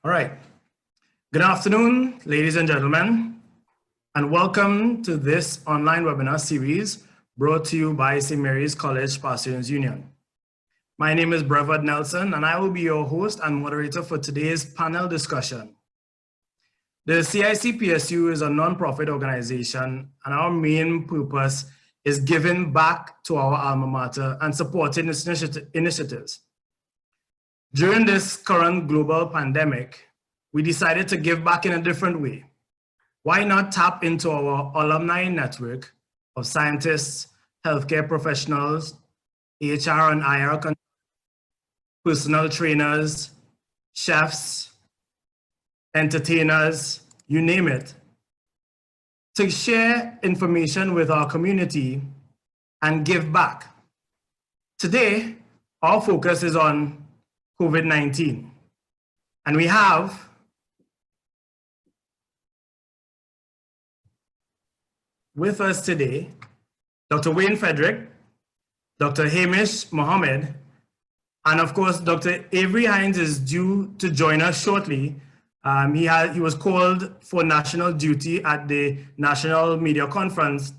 All right. Good afternoon, ladies and gentlemen, and welcome to this online webinar series brought to you by St. Mary's College Past Students Union. My name is Brevard Nelson, and I will be your host and moderator for today's panel discussion. The CIC-PSU is a nonprofit organization, and our main purpose is giving back to our alma mater and supporting its initiatives. During this current global pandemic, we decided to give back in a different way. Why not tap into our alumni network of scientists, healthcare professionals, HR and IR, personal trainers, chefs, entertainers, you name it, to share information with our community and give back. Today, our focus is on COVID-19, and we have with us today Dr. Wayne Frederick, Dr. Hamish Mohammed, and of course, Dr. Avery Hines is due to join us shortly. He was called for national duty at the National Media Conference,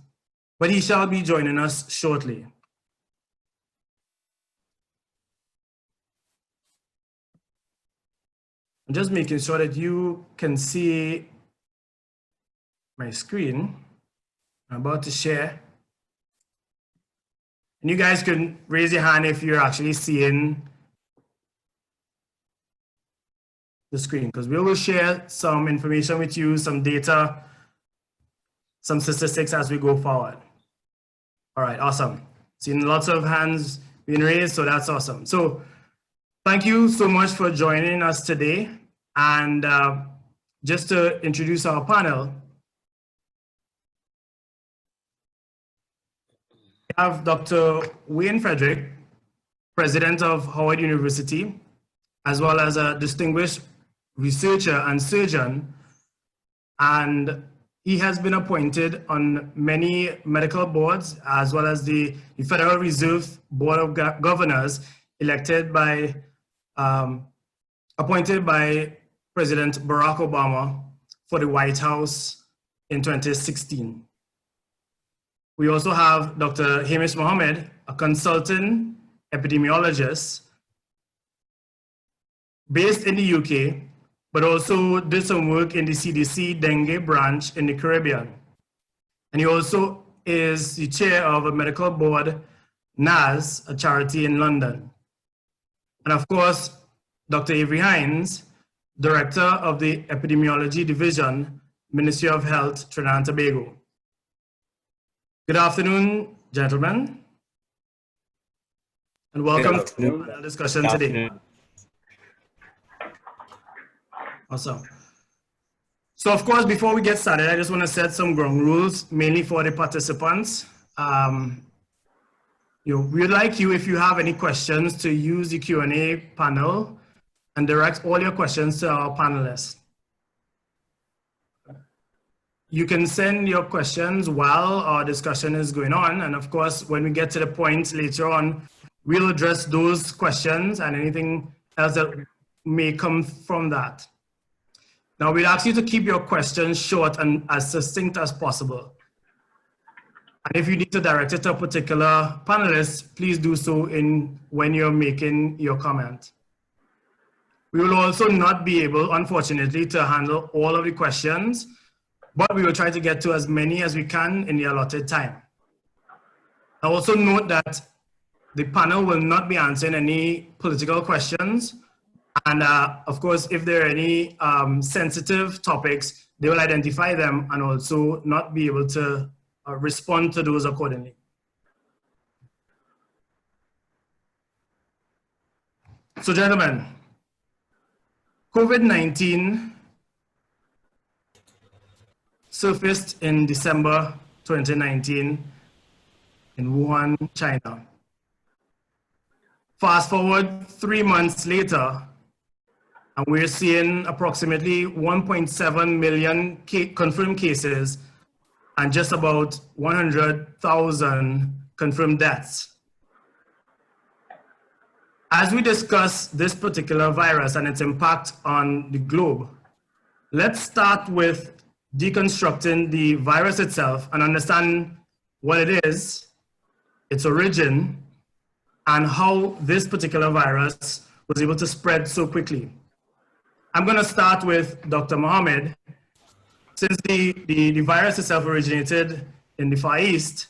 but he shall be joining us shortly. I'm just making sure that you can see my screen. I'm about to share. And you guys can raise your hand if you're actually seeing the screen, because we will share some information with you, some data, some statistics as we go forward. All right, awesome. Seeing lots of hands being raised, so that's awesome. So thank you so much for joining us today. And just to introduce our panel, we have Dr. Wayne Frederick, President of Howard University, as well as a distinguished researcher and surgeon. And he has been appointed on many medical boards, as well as the Federal Reserve Board of Governors, appointed by President Barack Obama for the White House in 2016. We also have Dr. Hamish Mohammed, a consultant epidemiologist based in the UK, but also did some work in the CDC dengue branch in the Caribbean. And he also is the chair of a medical board, NAS, a charity in London. And of course, Dr. Avery Hines, Director of the Epidemiology Division, Ministry of Health, Trinidad and Tobago. Good afternoon, gentlemen, and welcome to the panel discussion today. Awesome. So of course, before we get started, I just want to set some ground rules, mainly for the participants. We would like you, if you have any questions, to use the Q&A panel and direct all your questions to our panelists. You can send your questions while our discussion is going on. And of course, when we get to the point later on, we'll address those questions and anything else that may come from that. Now, we'd ask you to keep your questions short and as succinct as possible. And if you need to direct it to a particular panelist, please do so when you're making your comment. We will also not be able, unfortunately, to handle all of the questions, but we will try to get to as many as we can in the allotted time. I also note that the panel will not be answering any political questions. And of course, if there are any sensitive topics, they will identify them and also not be able to respond to those accordingly. So gentlemen, COVID-19 surfaced in December 2019 in Wuhan, China. Fast forward 3 months later, and we're seeing approximately 1.7 million confirmed cases and just about 100,000 confirmed deaths. As we discuss this particular virus and its impact on the globe, let's start with deconstructing the virus itself and understand what it is, its origin, and how this particular virus was able to spread so quickly. I'm going to start with Dr. Mohammed. Since the virus itself originated in the Far East,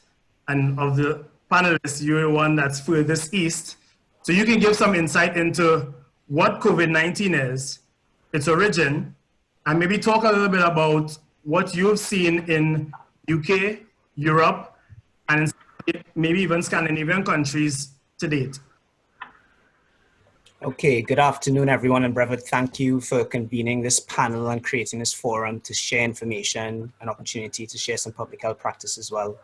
and of the panelists, you're the one that's furthest east, so you can give some insight into what COVID-19 is, its origin, and maybe talk a little bit about what you've seen in UK, Europe, and maybe even Scandinavian countries to date. Okay, good afternoon, everyone. And Brevard, thank you for convening this panel and creating this forum to share information, an opportunity to share some public health practice as well.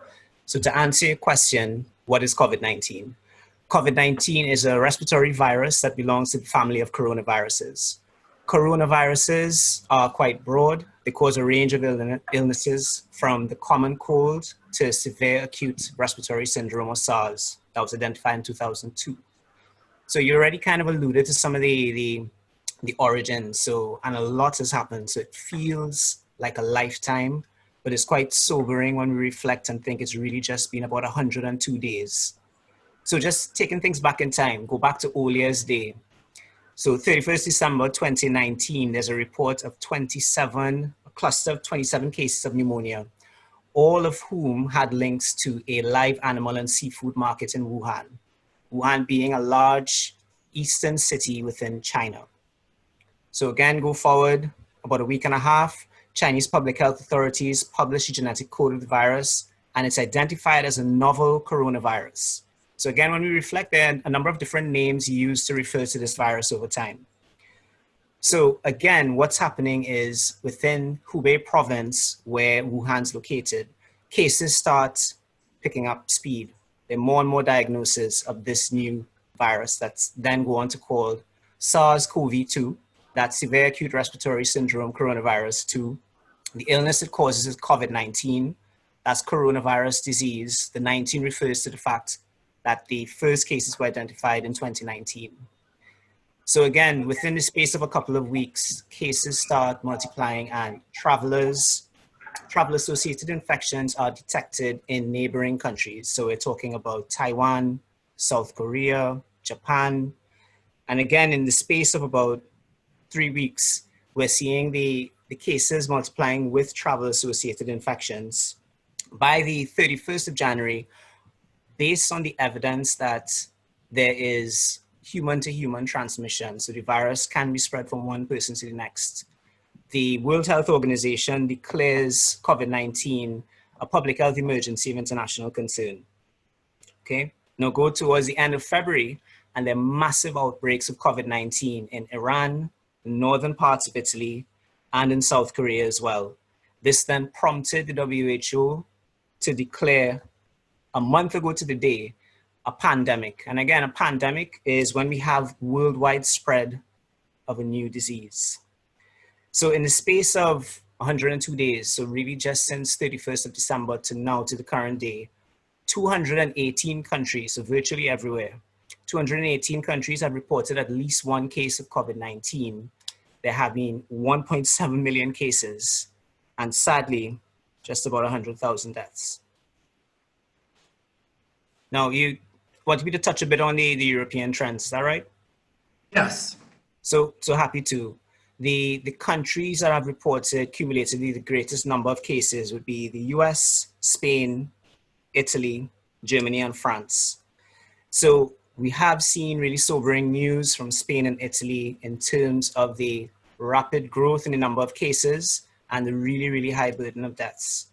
So to answer your question, what is COVID-19? COVID-19 is a respiratory virus that belongs to the family of coronaviruses. Coronaviruses are quite broad. They cause a range of illnesses, from the common cold to severe acute respiratory syndrome, or SARS, that was identified in 2002. So you already kind of alluded to some of the origins. So, and a lot has happened. So it feels like a lifetime, but it's quite sobering when we reflect and think it's really just been about 102 days. So just taking things back in time, go back to Olier's day. So 31st December 2019, there's a report of a cluster of 27 cases of pneumonia, all of whom had links to a live animal and seafood market in Wuhan. Wuhan being a large eastern city within China. So again, go forward about a week and a half, Chinese public health authorities published a genetic code of the virus, and it's identified as a novel coronavirus. So again, when we reflect, there are a number of different names used to refer to this virus over time. So again, what's happening is within Hubei province, where Wuhan's located, cases start picking up speed. There are more and more diagnoses of this new virus that's then go on to call SARS-CoV-2, that's severe acute respiratory syndrome coronavirus 2. The illness it causes is COVID-19, that's coronavirus disease. The 19 refers to the fact that the first cases were identified in 2019. So again, within the space of a couple of weeks, cases start multiplying, and travel-associated infections are detected in neighboring countries. So we're talking about Taiwan, South Korea, Japan. And again, in the space of about 3 weeks, we're seeing the cases multiplying with travel-associated infections. By the 31st of January, based on the evidence that there is human-to-human transmission, so the virus can be spread from one person to the next, the World Health Organization declares COVID-19 a public health emergency of international concern. Okay, now go towards the end of February, and there are massive outbreaks of COVID-19 in Iran, the northern parts of Italy, and in South Korea as well. This then prompted the WHO to declare, a month ago to the day, a pandemic. And again, a pandemic is when we have worldwide spread of a new disease. So in the space of 102 days, so really just since 31st of December to now, to the current day, 218 countries, so virtually everywhere, 218 countries have reported at least one case of COVID-19. There have been 1.7 million cases, and sadly, just about 100,000 deaths. Now, you want me to touch a bit on the European trends, is that right? Yes. So happy to. The countries that have reported cumulatively the greatest number of cases would be the US, Spain, Italy, Germany, and France. So we have seen really sobering news from Spain and Italy in terms of the rapid growth in the number of cases and the really, really high burden of deaths.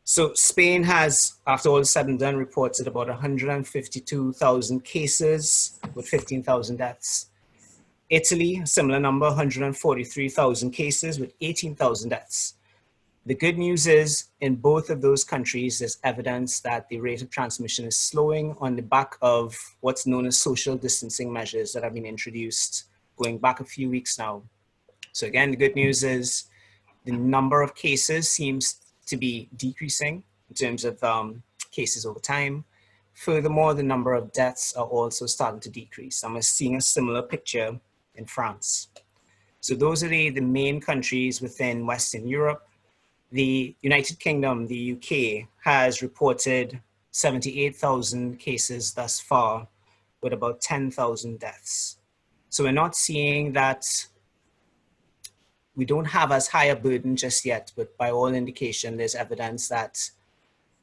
So Spain has, after all is said and done, reported about 152,000 cases with 15,000 deaths. Italy, a similar number, 143,000 cases with 18,000 deaths. The good news is, in both of those countries, there's evidence that the rate of transmission is slowing on the back of what's known as social distancing measures that have been introduced going back a few weeks now. So again, the good news is the number of cases seems to be decreasing in terms of cases over time. Furthermore, the number of deaths are also starting to decrease. And we're seeing a similar picture in France. So those are the main countries within Western Europe. The United Kingdom, the UK, has reported 78,000 cases thus far, with about 10,000 deaths. So we're not seeing that, we don't have as high a burden just yet, but by all indication, there's evidence that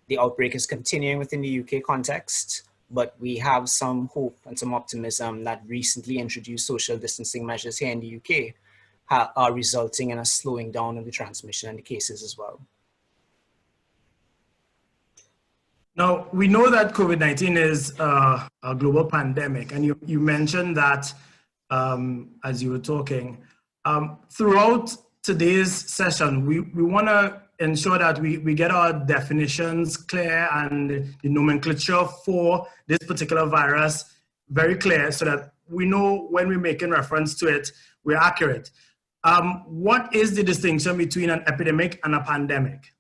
the outbreak is continuing within the UK context, but we have some hope and some optimism that recently introduced social distancing measures here in the UK are resulting in a slowing down of the transmission and the cases as well. Now, we know that COVID-19 is a global pandemic, and you mentioned that as you were talking. Throughout today's session, we want to ensure that we get our definitions clear and the nomenclature for this particular virus very clear so that we know when we're making reference to it, we're accurate. What is the distinction between an epidemic and a pandemic?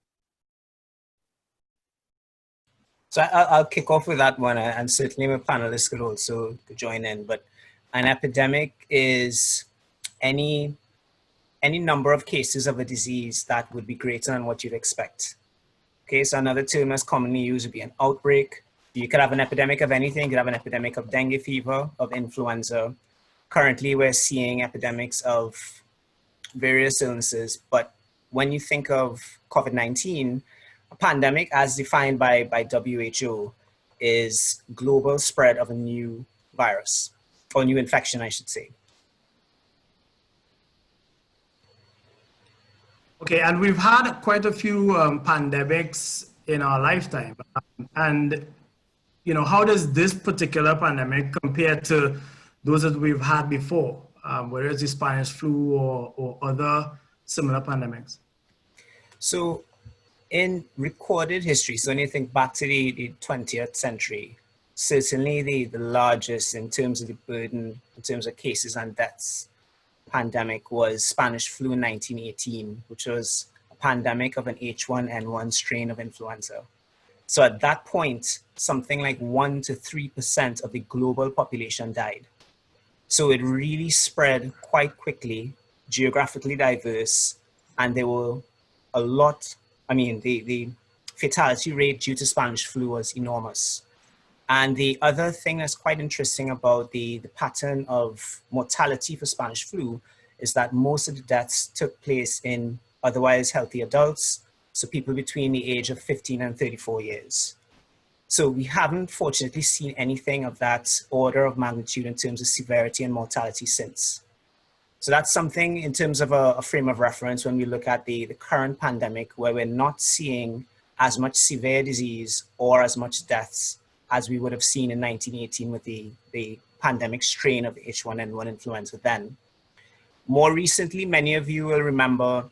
So I'll kick off with that one, and certainly my panelists could also join in, but an epidemic is any number of cases of a disease that would be greater than what you'd expect. Okay, so another term that's commonly used would be an outbreak. You could have an epidemic of anything. You could have an epidemic of dengue fever, of influenza. Currently, we're seeing epidemics of various illnesses, but when you think of COVID-19, a pandemic, as defined by WHO, is global spread of a new virus, or new infection, I should say. Okay, and we've had quite a few pandemics in our lifetime. And, you know, how does this particular pandemic compare to those that we've had before, whether it's the Spanish flu or other similar pandemics? So in recorded history, so when you think back to the 20th century, certainly the largest in terms of the burden, in terms of cases and deaths, pandemic was Spanish flu in 1918, which was a pandemic of an H1N1 strain of influenza. So at that point, something like 1 to 3% of the global population died. So it really spread quite quickly, geographically diverse, and there were a lot, I mean, the fatality rate due to Spanish flu was enormous. And the other thing that's quite interesting about the pattern of mortality for Spanish flu is that most of the deaths took place in otherwise healthy adults, so people between the age of 15 and 34 years. So we haven't fortunately seen anything of that order of magnitude in terms of severity and mortality since. So that's something in terms of a frame of reference when we look at the current pandemic, where we're not seeing as much severe disease or as much deaths as we would have seen in 1918 with the pandemic strain of H1N1 influenza then. More recently, many of you will remember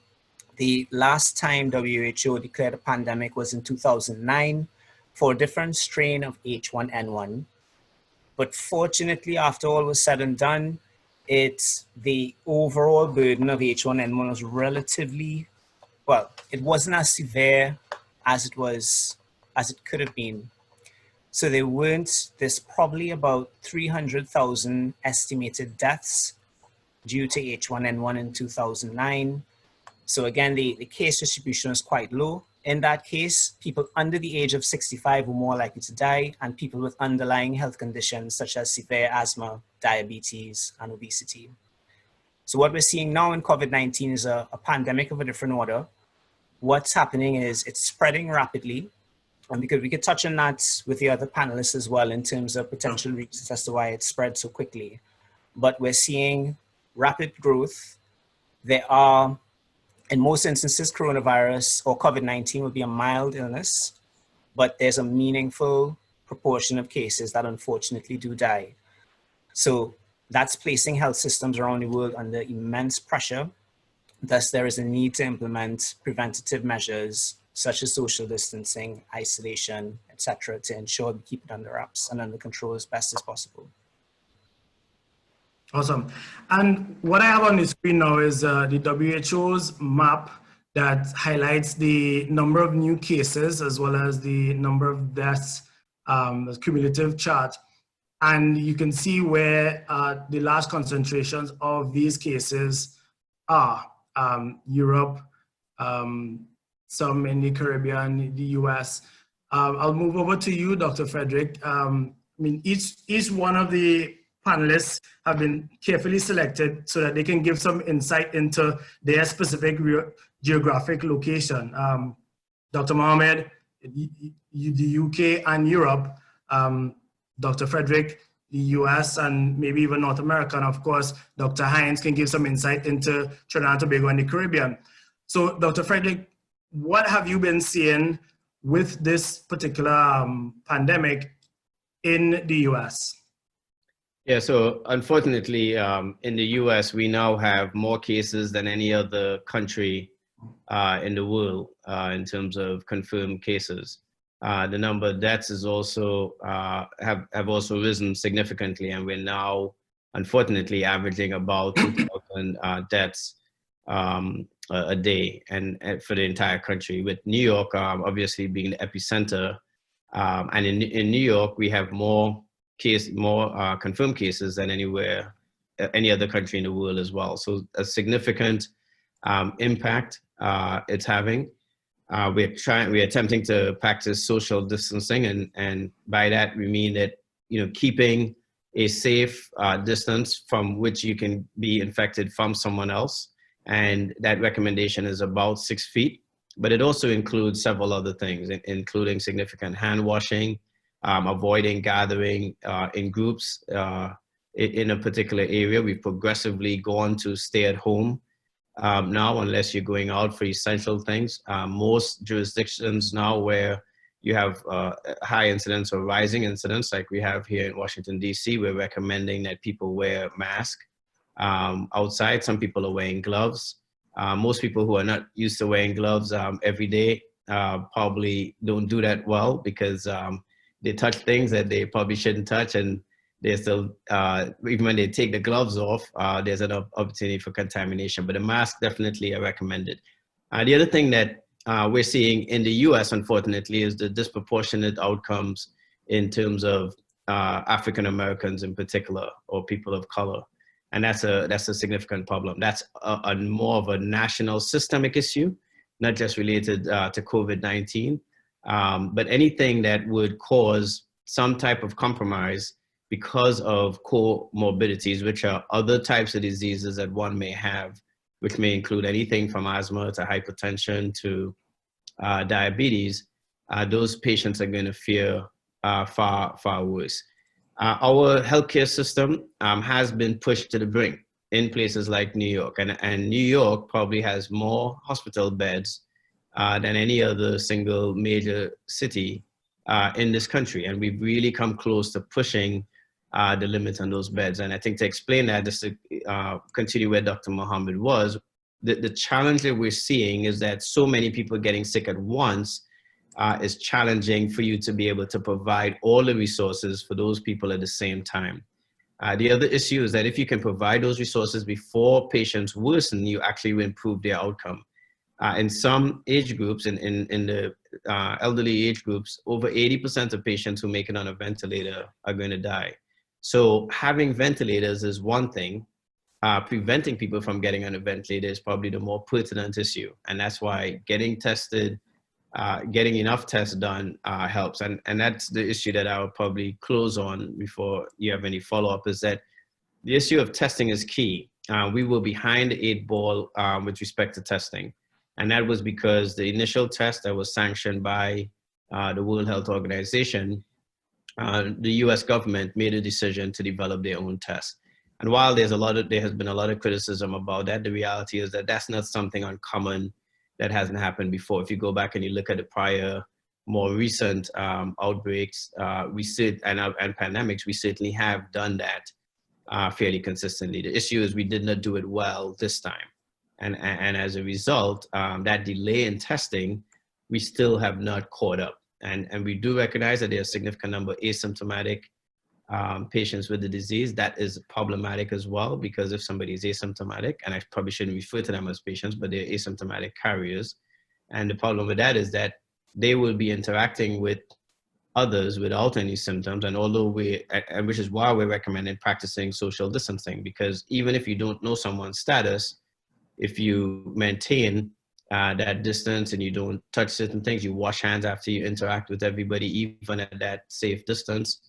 the last time WHO declared a pandemic was in 2009 for a different strain of H1N1. But fortunately, after all was said and done, the overall burden of H1N1 was relatively, well, it wasn't as severe as it could have been. So there's probably about 300,000 estimated deaths due to H1N1 in 2009. So again, the case distribution is quite low. In that case, people under the age of 65 were more likely to die, and people with underlying health conditions such as severe asthma, diabetes, and obesity. So what we're seeing now in COVID-19 is a pandemic of a different order. What's happening is it's spreading rapidly. And because we could touch on that with the other panelists as well in terms of potential reasons as to why it spread so quickly. But we're seeing rapid growth. There are, in most instances, coronavirus or COVID-19 will be a mild illness, but there's a meaningful proportion of cases that unfortunately do die. So that's placing health systems around the world under immense pressure. Thus, there is a need to implement preventative measures such as social distancing, isolation, etc., to ensure we keep it under wraps and under control as best as possible. Awesome. And what I have on the screen now is the WHO's map that highlights the number of new cases as well as the number of deaths a cumulative chart. And you can see where the large concentrations of these cases are. Europe, some in the Caribbean, the US. I'll move over to you, Dr. Frederick. I mean, each one of the panelists have been carefully selected so that they can give some insight into their specific geographic location. Dr. Mohammed, the UK and Europe, Dr. Frederick, the US and maybe even North America, and of course, Dr. Hines can give some insight into Trinidad and Tobago and the Caribbean. So Dr. Frederick, what have you been seeing with this particular pandemic in the US? Yeah, so unfortunately, in the US, we now have more cases than any other country in the world in terms of confirmed cases. The number of deaths is also have also risen significantly, and we're now, unfortunately, averaging about 2,000 deaths a day, and for the entire country. With New York obviously being the epicenter, and in New York we have more confirmed cases than any other country in the world as well. So a significant impact it's having. We're attempting to practice social distancing, and by that we mean that, you know, keeping a safe distance from which you can be infected from someone else, and that recommendation is about 6 feet. But it also includes several other things, including significant hand washing, avoiding gathering in groups in a particular area. We've progressively gone to stay at home now, unless you're going out for essential things. Most jurisdictions now where you have high incidence or rising incidence, like we have here in Washington, D.C., we're recommending that people wear masks outside. Some people are wearing gloves. Most people who are not used to wearing gloves every day probably don't do that well, because they touch things that they probably shouldn't touch, and they're still, even when they take the gloves off, there's an opportunity for contamination. But a mask definitely are recommended. The other thing that we're seeing in the US, unfortunately, is the disproportionate outcomes in terms of African Americans in particular, or people of color. And that's a significant problem. That's a more of a national systemic issue, not just related to COVID-19, but anything that would cause some type of compromise because of comorbidities, which are other types of diseases that one may have, which may include anything from asthma to hypertension to diabetes. Those patients are going to fare far, far worse. Our healthcare system has been pushed to the brink in places like New York, and New York probably has more hospital beds than any other single major city in this country. And we've really come close to pushing the limits on those beds. And I think to explain that, just to continue where Dr. Mohammed was, the challenge that we're seeing is that so many people getting sick at once is challenging for you to be able to provide all the resources for those people at the same time. The other issue is that if you can provide those resources before patients worsen, you actually will improve their outcome. In some age groups, in the elderly age groups, over 80% of patients who make it on a ventilator are going to die. So having ventilators is one thing. Preventing people from getting on a ventilator is probably the more pertinent issue. And that's why getting tested, getting enough tests done helps. And that's the issue that I'll probably close on before you have any follow-up, is that the issue of testing is key. We were behind the 8 ball with respect to testing. And that was because the initial test that was sanctioned by the World Health Organization, the US government made a decision to develop their own test. And while there has been a lot of criticism about that, the reality is that that's not something uncommon that hasn't happened before. If you go back and you look at the prior, more recent outbreaks, and pandemics, we certainly have done that fairly consistently. The issue is we did not do it well this time. And as a result, that delay in testing, we still have not caught up. And we do recognize that there's a significant number of asymptomatic patients with the disease. That is problematic as well, because if somebody is asymptomatic, and I probably shouldn't refer to them as patients, but they're asymptomatic carriers. And the problem with that is that they will be interacting with others without any symptoms. And although which is why we're recommending practicing social distancing, because even if you don't know someone's status, if you maintain that distance and you don't touch certain things, you wash hands after you interact with everybody, even at that safe distance,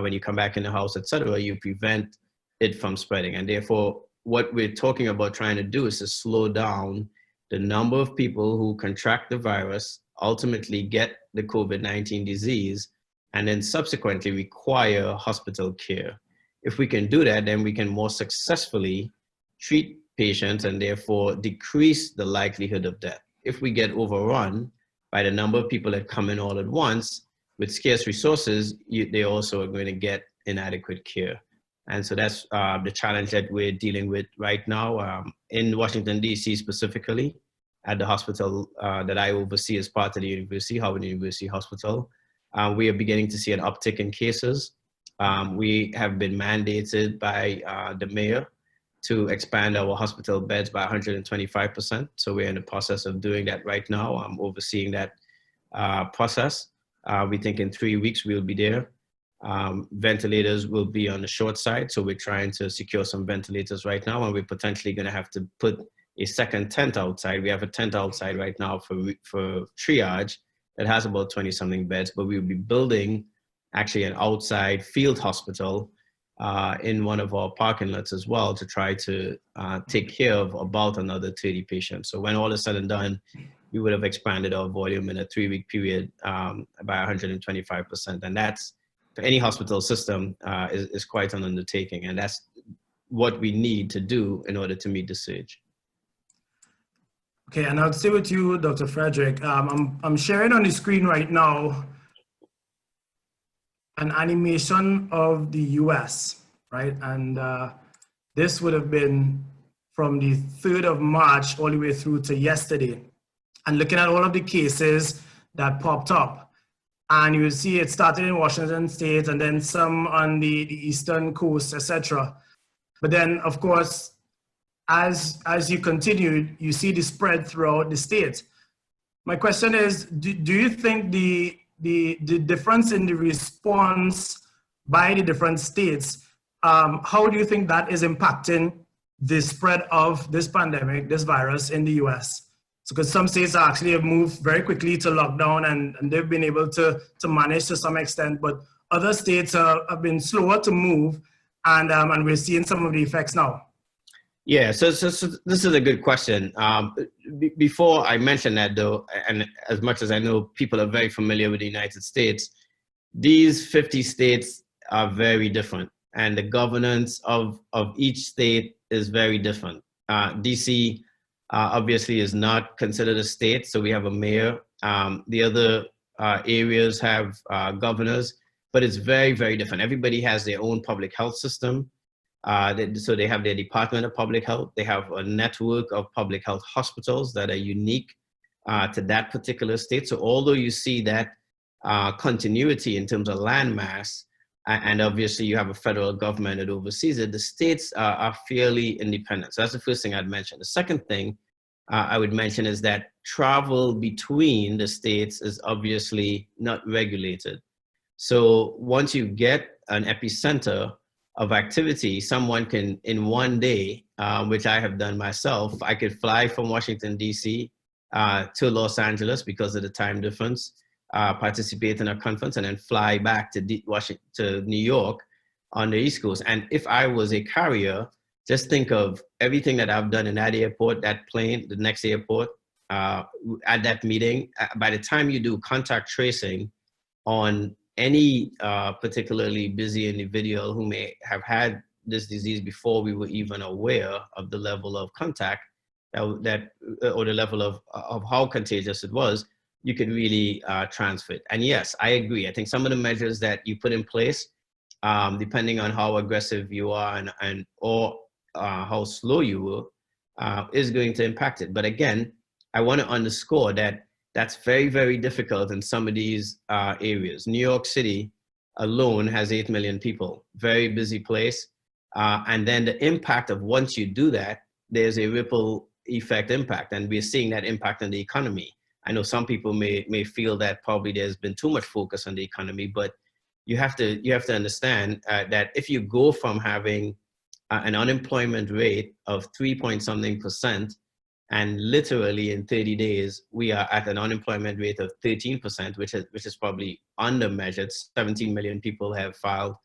when you come back in the house, etc., you prevent it from spreading. And therefore, what we're talking about trying to do is to slow down the number of people who contract the virus, ultimately get the COVID-19 disease, and then subsequently require hospital care. If we can do that, then we can more successfully treat patients and therefore decrease the likelihood of death. If we get overrun by the number of people that come in all at once with scarce resources, they also are going to get inadequate care. And so that's the challenge that we're dealing with right now in Washington, D.C. specifically, at the hospital that I oversee as part of the university, Harvard University Hospital. We are beginning to see an uptick in cases. We have been mandated by the mayor to expand our hospital beds by 125%. So we're in the process of doing that right now. I'm overseeing that process. We think in 3 weeks we'll be there. Ventilators will be on the short side. So we're trying to secure some ventilators right now, and we're potentially going to have to put a second tent outside. We have a tent outside right now for triage that has about 20-something beds, but we'll be building actually an outside field hospital in one of our parking lots as well to try to take care of about another 30 patients. So when all is said and done, we would have expanded our volume in a 3-week period by 125%. And that's, for any hospital system, is quite an undertaking. And that's what we need to do in order to meet the surge. Okay, and I'll stay with you, Dr. Frederick. I'm sharing on the screen right now an animation of the US, right? And this would have been from the 3rd of March all the way through to yesterday. And looking at all of the cases that popped up, and you will see it started in Washington State and then some on the Eastern Coast, etc. But then, of course, as you continued, you see the spread throughout the state. My question is, do you think the difference in the response by the different states, how do you think that is impacting the spread of this pandemic, this virus in the US? So, because some states actually have moved very quickly to lockdown and they've been able to manage to some extent, but other states have been slower to move, and we're seeing some of the effects now. Yeah, so this is a good question. Before I mention that though, and as much as I know people are very familiar with the United States, these 50 states are very different, and the governance of each state is very different. DC obviously is not considered a state, so we have a mayor. The other areas have governors, but it's very, very different. Everybody has their own public health system. So they have their Department of Public Health. They have a network of public health hospitals that are unique to that particular state. So although you see that continuity in terms of landmass, and obviously you have a federal government that oversees it, the states are fairly independent. So that's the first thing I'd mention. The second thing I would mention is that travel between the states is obviously not regulated. So once you get an epicenter of activity, someone can, in one day, which I have done myself, I could fly from Washington, D.C. To Los Angeles because of the time difference, participate in a conference, and then fly back to New York on the East Coast. And if I was a carrier, just think of everything that I've done in that airport, that plane, the next airport, at that meeting. By the time you do contact tracing on any particularly busy individual who may have had this disease before we were even aware of the level of contact or the level of how contagious it was, you could really transfer it. And yes, I agree. I think some of the measures that you put in place, depending on how aggressive you are or how slow you were, is going to impact it. But again, I want to underscore that that's very, very difficult in some of these areas. New York City alone has 8 million people, very busy place. And then the impact of once you do that, there's a ripple effect impact. And we're seeing that impact on the economy. I know some people may feel that probably there's been too much focus on the economy, but you have to understand that if you go from having an unemployment rate of 3-point-something%, and literally in 30 days, we are at an unemployment rate of 13%, which is probably undermeasured. 17 million people have filed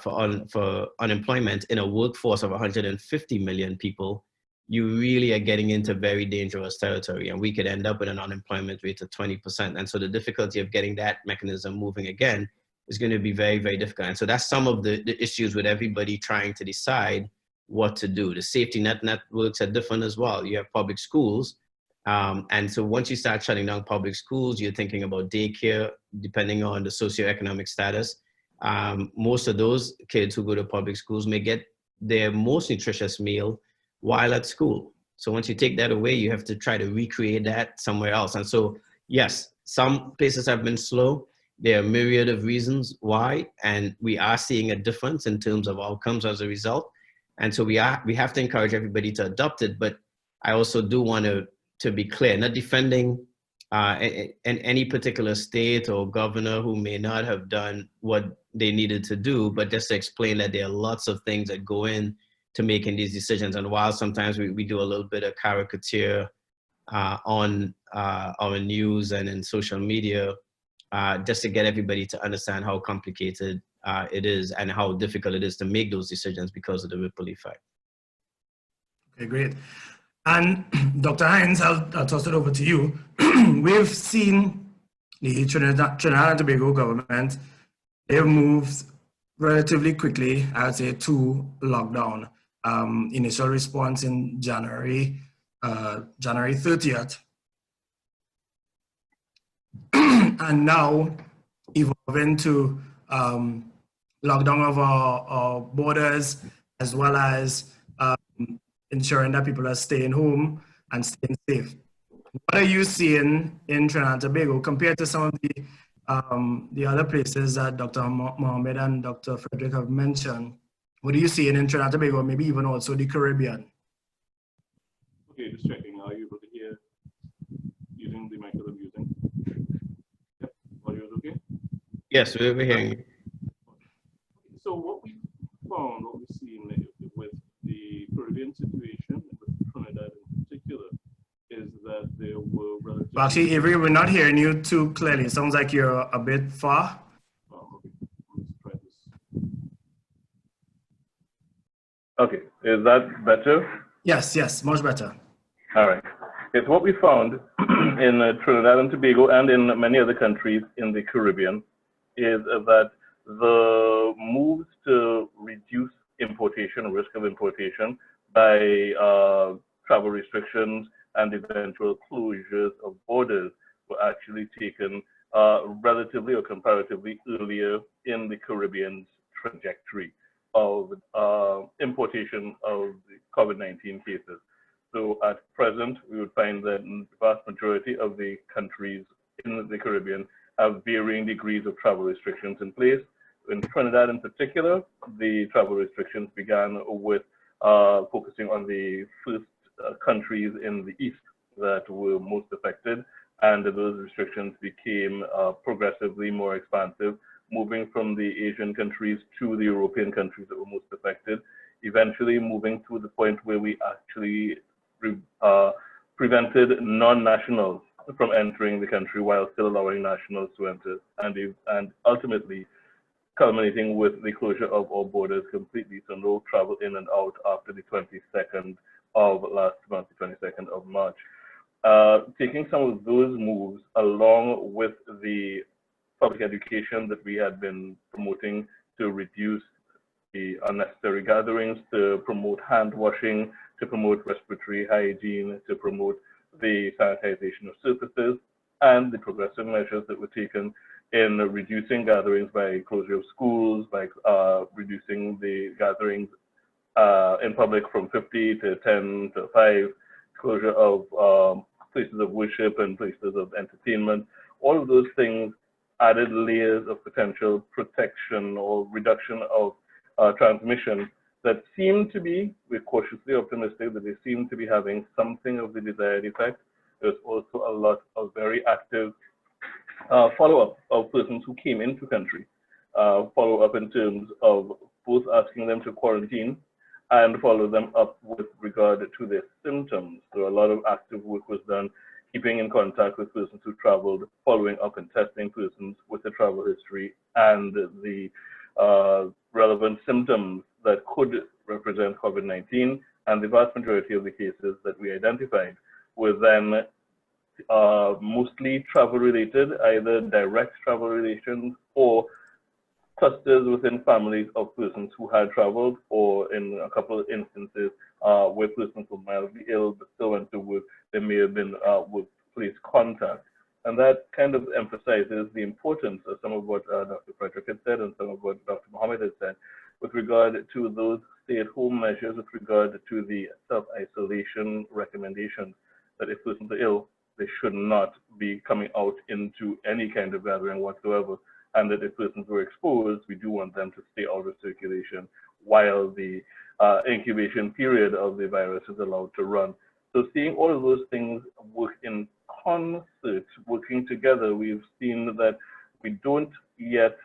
for unemployment in a workforce of 150 million people. You really are getting into very dangerous territory, and we could end up with an unemployment rate of 20%. And so the difficulty of getting that mechanism moving again is going to be very, very difficult. And so that's some of the issues with everybody trying to decide what to do. The safety net networks are different as well. You have public schools. And so once you start shutting down public schools, you're thinking about daycare, depending on the socioeconomic status. Most of those kids who go to public schools may get their most nutritious meal while at school. So once you take that away, you have to try to recreate that somewhere else. And so, yes, some places have been slow. There are a myriad of reasons why, and we are seeing a difference in terms of outcomes as a result. And so we have to encourage everybody to adopt it. But I also do want to be clear, not defending any particular state or governor who may not have done what they needed to do, but just to explain that there are lots of things that go in to making these decisions. And while sometimes we do a little bit of caricature on our news and in social media, just to get everybody to understand how complicated it is and how difficult it is to make those decisions because of the ripple effect. Okay, great. And Dr. Hines, I'll toss it over to you. We've seen the Trinidad and Tobago government, they've moved relatively quickly, I would say, to lockdown. Initial response in January 30th. And now evolving to lockdown of our borders, as well as ensuring that people are staying home and staying safe. What are you seeing in Trinidad and Tobago compared to some of the other places that Dr. Mohammed and Dr. Frederick have mentioned? What are you seeing in Trinidad and Tobago, maybe even also the Caribbean? Okay, just checking. Are you able to hear using the mic that I'm using? Yep, audio is okay? Yes, we're hearing you. So what we found, what we've seen with the Caribbean situation, with Trinidad in particular, is that there were relatively... Actually, Avery, we're not hearing you too clearly. It sounds like you're a bit far. Okay, let's try this. Okay, is that better? Yes, much better. All right. It's what we found in Trinidad and Tobago and in many other countries in the Caribbean is that the moves to reduce importation, risk of importation by travel restrictions and eventual closures of borders were actually taken relatively or comparatively earlier in the Caribbean's trajectory of importation of the COVID-19 cases. So at present, we would find that the vast majority of the countries in the Caribbean have varying degrees of travel restrictions in place. In Trinidad in particular, the travel restrictions began with focusing on the first countries in the east that were most affected, and those restrictions became progressively more expansive, moving from the Asian countries to the European countries that were most affected, eventually moving to the point where we actually prevented non-nationals from entering the country while still allowing nationals to enter, and ultimately culminating with the closure of all borders completely, so no travel in and out after the 22nd of last month, the 22nd of March. Taking some of those moves along with the public education that we had been promoting to reduce the unnecessary gatherings, to promote hand washing, to promote respiratory hygiene, to promote the sanitization of surfaces, and the progressive measures that were taken in reducing gatherings by closure of schools, by reducing the gatherings in public from 50 to 10 to 5, closure of places of worship and places of entertainment. All of those things added layers of potential protection or reduction of transmission that seem to be, we're cautiously optimistic that they seem to be having something of the desired effect. there's also a lot of very active follow-up of persons who came into country. Follow-up in terms of both asking them to quarantine and follow them up with regard to their symptoms. So a lot of active work was done, keeping in contact with persons who traveled, following up and testing persons with the travel history and the relevant symptoms that could represent COVID-19. And the vast majority of the cases that we identified were then mostly travel related, either direct travel relations or clusters within families of persons who had traveled, or in a couple of instances where persons were mildly ill but still went to work, there may have been workplace contact. And that kind of emphasizes the importance of some of what Dr. Frederick had said and some of what Dr. Mohammed had said with regard to those stay-at-home measures, with regard to the self-isolation recommendations, that if persons are ill, they should not be coming out into any kind of gathering whatsoever, and that if persons were exposed, we do want them to stay out of circulation while the incubation period of the virus is allowed to run. So seeing all of those things work in concert, working together, we've seen that we don't yet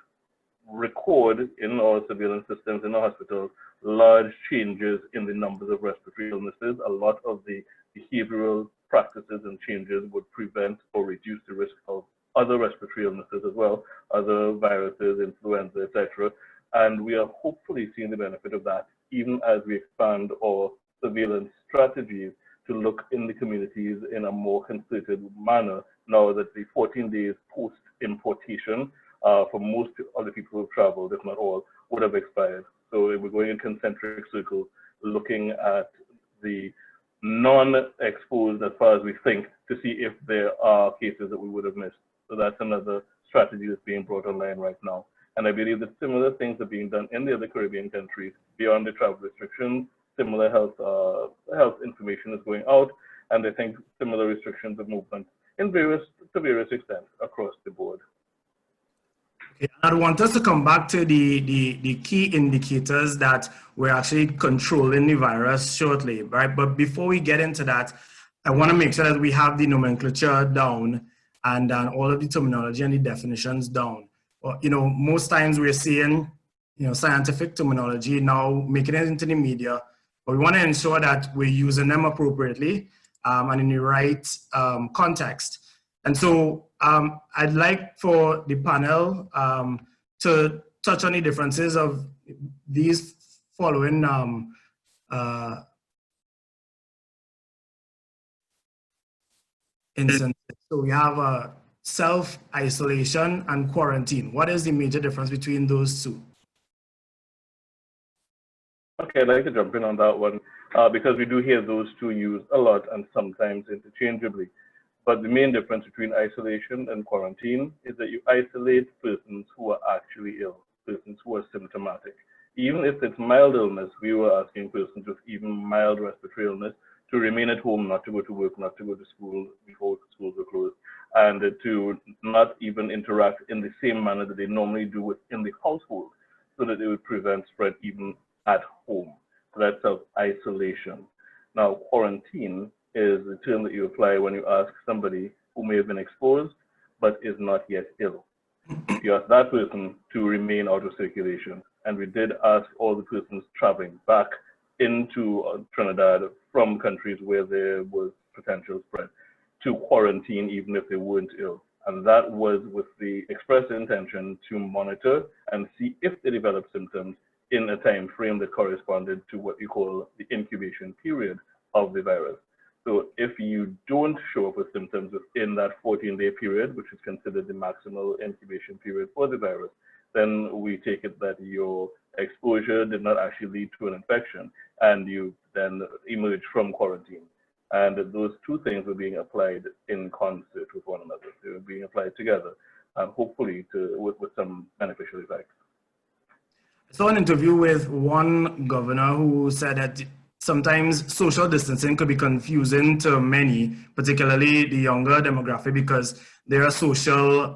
record in our surveillance systems in the hospitals large changes in the numbers of respiratory illnesses. A lot of the behavioral practices and changes would prevent or reduce the risk of other respiratory illnesses as well, other viruses, influenza, etc. And we are hopefully seeing the benefit of that, even as we expand our surveillance strategies to look in the communities in a more concerted manner now that the 14 days post-importation for most of the people who've traveled, if not all, would have expired. So we're going in concentric circles, looking at the non-exposed as far as we think, to see if there are cases that we would have missed. So that's another strategy that's being brought online right now. And I believe that similar things are being done in the other Caribbean countries beyond the travel restrictions. Similar health information is going out, and I think similar restrictions of movement to various extents across the board. Okay, I want us to come back to the key indicators that we're actually controlling the virus shortly, right? But before we get into that, I want to make sure that we have the nomenclature down and all of the terminology and the definitions down. You know, most times we're seeing, you know, scientific terminology now making it into the media, but we want to ensure that we're using them appropriately and in the right context. And so I'd like for the panel to touch on the differences of these following instances. So we have self-isolation and quarantine. What is the major difference between those two? Okay, I'd like to jump in on that one because we do hear those two used a lot and sometimes interchangeably. But the main difference between isolation and quarantine is that you isolate persons who are actually ill, persons who are symptomatic. Even if it's mild illness, we were asking persons with even mild respiratory illness to remain at home, not to go to work, not to go to school before schools were closed, and to not even interact in the same manner that they normally do within the household, so that it would prevent spread even at home. So that's self-isolation. Now, quarantine is the term that you apply when you ask somebody who may have been exposed but is not yet ill. You ask that person to remain out of circulation. And we did ask all the persons traveling back into Trinidad from countries where there was potential spread to quarantine even if they weren't ill. And that was with the express intention to monitor and see if they developed symptoms in a time frame that corresponded to what you call the incubation period of the virus. So if you don't show up with symptoms within that 14-day period, which is considered the maximal incubation period for the virus, then we take it that your exposure did not actually lead to an infection, and you then emerge from quarantine. And those two things were being applied in concert with one another. They were being applied together, hopefully with some beneficial effects. I saw an interview with one governor who said that sometimes social distancing could be confusing to many, particularly the younger demographic, because they're a social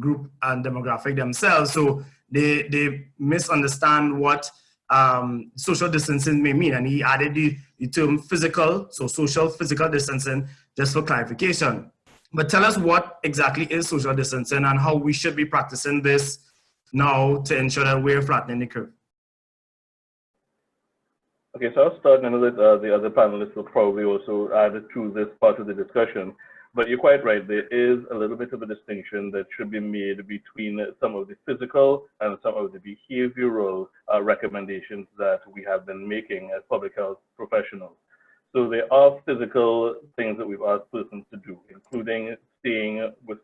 group and demographic themselves. So they misunderstand what social distancing may mean. And he added the the term physical, so social physical distancing, just for clarification. But tell us what exactly is social distancing and how we should be practicing this now to ensure that we're flattening the curve. Okay, so I'll start, and I know that the other panelists will probably also add to this part of the discussion. But you're quite right, there is a little bit of a distinction that should be made between some of the physical and some of the behavioral recommendations that we have been making as public health professionals. So there are physical things that we've asked persons to do, including staying with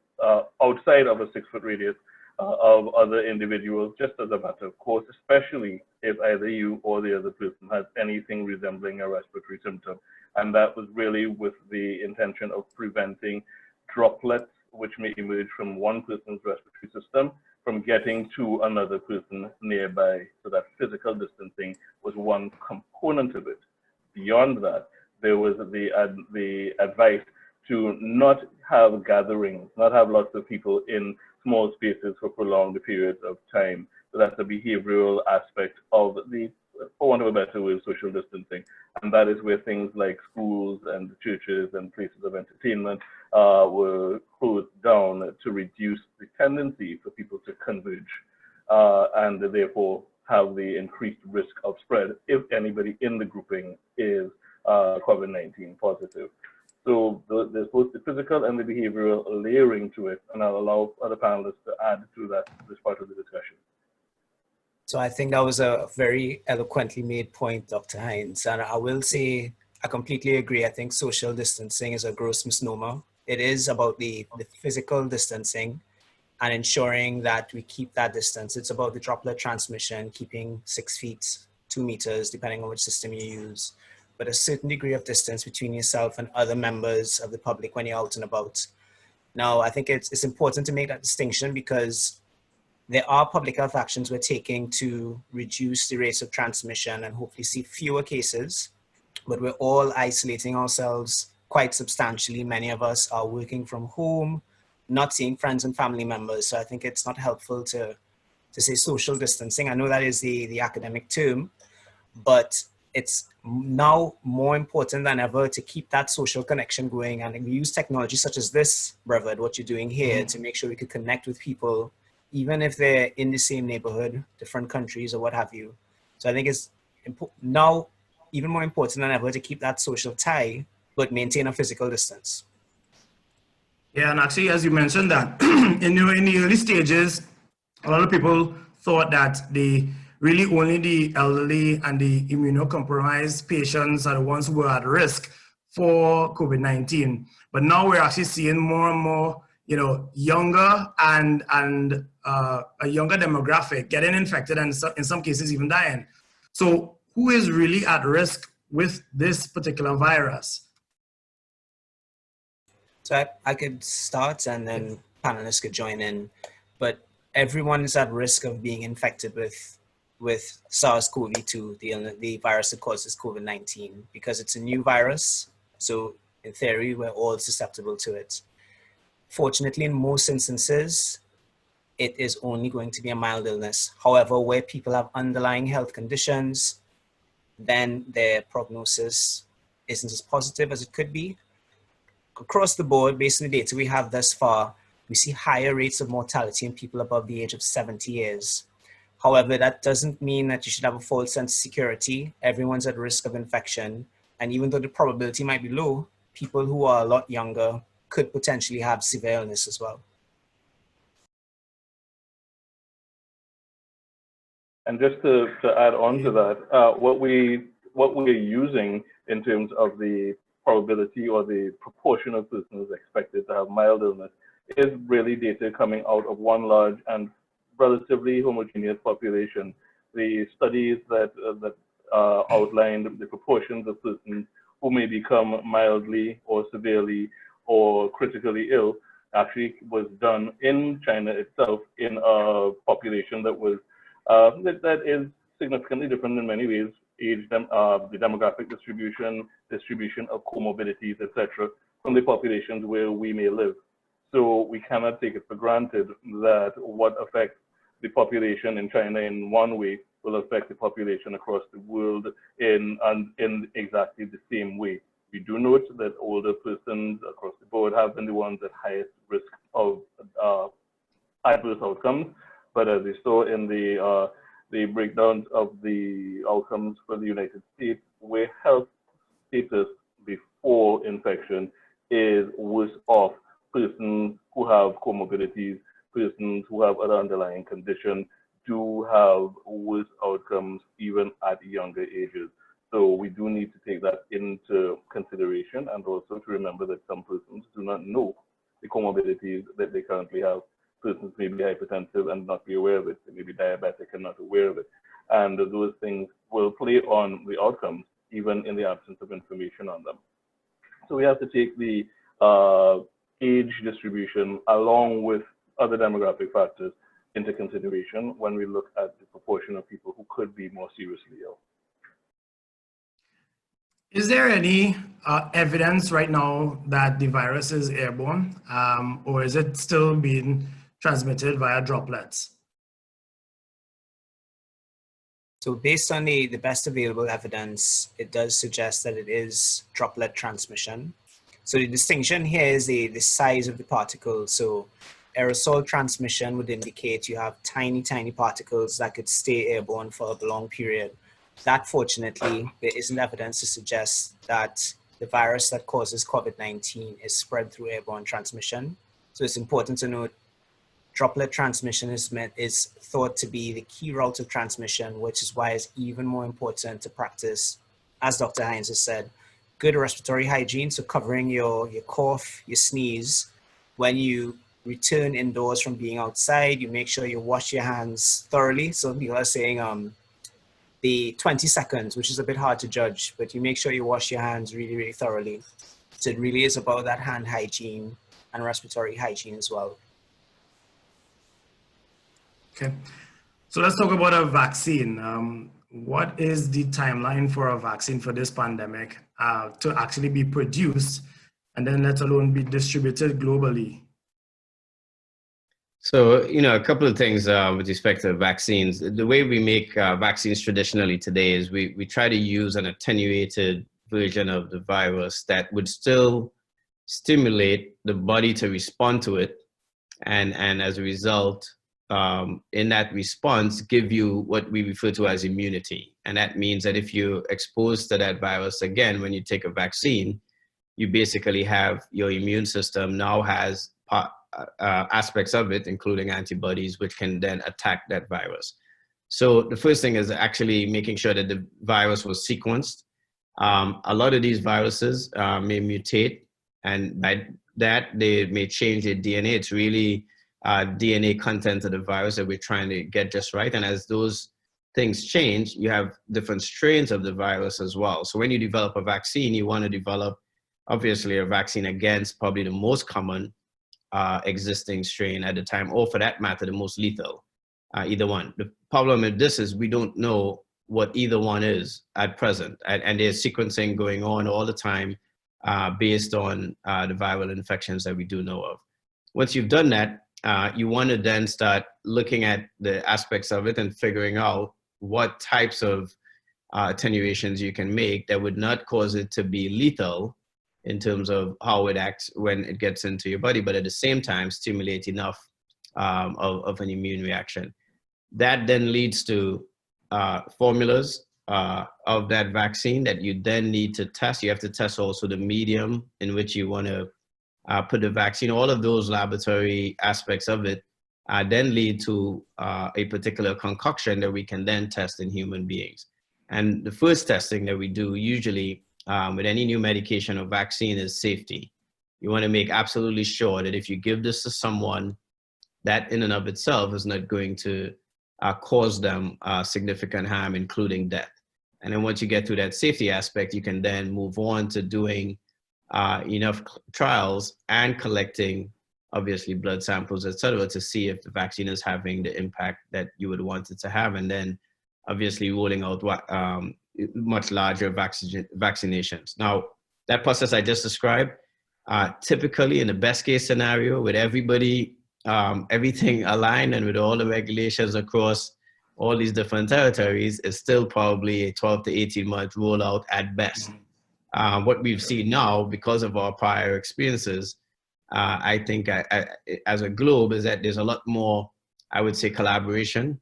outside of a 6-foot radius of other individuals, just as a matter of course, especially if either you or the other person has anything resembling a respiratory symptom. And that was really with the intention of preventing droplets which may emerge from one person's respiratory system from getting to another person nearby. So that physical distancing was one component of it. Beyond that, there was the advice to not have gatherings, not have lots of people in small spaces for prolonged periods of time. So that's a behavioral aspect of the, for want of a better word, social distancing. And that is where things like schools and churches and places of entertainment were closed down to reduce the tendency for people to converge and therefore have the increased risk of spread if anybody in the grouping is COVID-19 positive. So there's both the physical and the behavioral layering to it, and I'll allow other panelists to add to that, this part of the discussion. So I think that was a very eloquently made point, Dr. Hines. And I will say, I completely agree. I think social distancing is a gross misnomer. It is about the physical distancing and ensuring that we keep that distance. It's about the droplet transmission, keeping 6 feet, 2 meters, depending on which system you use, but a certain degree of distance between yourself and other members of the public when you're out and about. Now, I think it's important to make that distinction because there are public health actions we're taking to reduce the rates of transmission and hopefully see fewer cases, but we're all isolating ourselves quite substantially. Many of us are working from home, not seeing friends and family members. So I think it's not helpful to say social distancing. I know that is the academic term, but it's now more important than ever to keep that social connection going. And we use technology such as this, Brevard, what you're doing here, to make sure we could connect with people, even if they're in the same neighborhood, different countries or what have you. So I think it's now even more important than ever to keep that social tie, but maintain a physical distance. Yeah, and actually, as you mentioned that, in the early stages, a lot of people thought that really only the elderly and the immunocompromised patients are the ones who were at risk for COVID-19. But now we're actually seeing more and more, younger and a younger demographic getting infected and in some cases even dying. So who is really at risk with this particular virus? So I could start and then panelists could join in, but everyone is at risk of being infected with SARS-CoV-2, the virus that causes COVID-19, because it's a new virus. So in theory, we're all susceptible to it. Fortunately, in most instances, it is only going to be a mild illness. However, where people have underlying health conditions, then their prognosis isn't as positive as it could be. Across the board, based on the data we have thus far, we see higher rates of mortality in people above the age of 70 years. However, that doesn't mean that you should have a false sense of security. Everyone's at risk of infection. And even though the probability might be low, people who are a lot younger could potentially have severe illness as well. And just to add on to that, what we're using in terms of the probability or the proportion of persons expected to have mild illness is really data coming out of one large and relatively homogeneous population. The studies that outlined the proportions of persons who may become mildly or severely or critically ill actually was done in China itself in a population that was that is significantly different in many ways: age, the demographic distribution of comorbidities, etc., from the populations where we may live. So we cannot take it for granted that what affects the population in China in one way will affect the population across the world in exactly the same way. We do note that older persons across the board have been the ones at highest risk of adverse outcomes, but as we saw in the breakdown of the outcomes for the United States, where health status before infection is worse off, persons who have comorbidities, persons who have other underlying conditions do have worse outcomes even at younger ages. So we do need to take that into consideration, and also to remember that some persons do not know the comorbidities that they currently have. Persons may be hypertensive and not be aware of it. They may be diabetic and not aware of it. And those things will play on the outcomes, even in the absence of information on them. So we have to take the age distribution along with other demographic factors into consideration when we look at the proportion of people who could be more seriously ill. Is there any evidence right now that the virus is airborne, or is it still being transmitted via droplets? So based on the best available evidence, it does suggest that it is droplet transmission. So the distinction here is the size of the particles. So aerosol transmission would indicate you have tiny, tiny particles that could stay airborne for a long period. That, fortunately, there isn't evidence to suggest that the virus that causes COVID-19 is spread through airborne transmission. So it's important to note droplet transmission is thought to be the key route of transmission, which is why it's even more important to practice, as Dr. Hines has said, good respiratory hygiene. So covering your cough, your sneeze. When you return indoors from being outside, you make sure you wash your hands thoroughly. So people are saying the 20 seconds, which is a bit hard to judge, but you make sure you wash your hands really, really thoroughly. So it really is about that hand hygiene and respiratory hygiene as well. Okay, so let's talk about a vaccine. What is the timeline for a vaccine for this pandemic to actually be produced and then let alone be distributed globally? So, a couple of things with respect to vaccines. The way we make vaccines traditionally today is we try to use an attenuated version of the virus that would still stimulate the body to respond to it. And as a result, in that response, give you what we refer to as immunity. And that means that if you're exposed to that virus again, when you take a vaccine, you basically have your immune system now has aspects of it, including antibodies, which can then attack that virus. So the first thing is actually making sure that the virus was sequenced. A lot of these viruses may mutate, and by that they may change their DNA. It's really DNA content of the virus that we're trying to get just right. And as those things change, you have different strains of the virus as well. So when you develop a vaccine, you want to develop obviously a vaccine against probably the most common existing strain at the time, or for that matter, the most lethal, either one. The problem with this is we don't know what either one is at present, and there's sequencing going on all the time based on the viral infections that we do know of. Once you've done that, you want to then start looking at the aspects of it and figuring out what types of attenuations you can make that would not cause it to be lethal in terms of how it acts when it gets into your body, but at the same time stimulate enough of an immune reaction. That then leads to formulas of that vaccine that you then need to test. You have to test also the medium in which you want to put the vaccine. All of those laboratory aspects of it then lead to a particular concoction that we can then test in human beings. And the first testing that we do usually with any new medication or vaccine is safety. You want to make absolutely sure that if you give this to someone, that in and of itself is not going to cause them significant harm, including death. And then once you get through that safety aspect, you can then move on to doing enough trials and collecting, obviously, blood samples, et cetera, to see if the vaccine is having the impact that you would want it to have. And then obviously rolling out much larger vaccinations. Now, that process I just described, typically in the best case scenario, with everybody, everything aligned and with all the regulations across all these different territories, is still probably a 12 to 18 month rollout at best. What we've seen now, because of our prior experiences, I think as a globe, is that there's a lot more, I would say, collaboration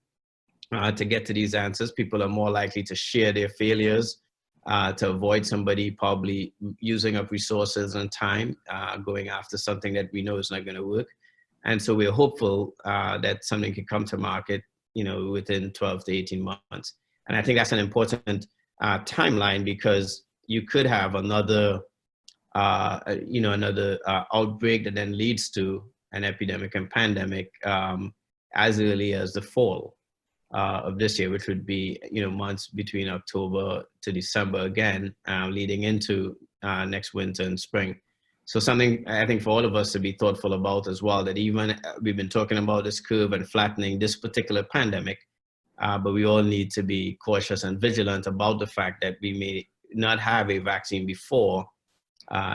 to get to these answers. People are more likely to share their failures, to avoid somebody probably using up resources and time going after something that we know is not going to work. And so we're hopeful that something can come to market, within 12 to 18 months. And I think that's an important timeline, because you could have another, outbreak that then leads to an epidemic and pandemic as early as the fall of this year, which would be, months between October to December again, leading into next winter and spring. So something I think for all of us to be thoughtful about as well, that even we've been talking about this curve and flattening this particular pandemic, but we all need to be cautious and vigilant about the fact that we may not have a vaccine before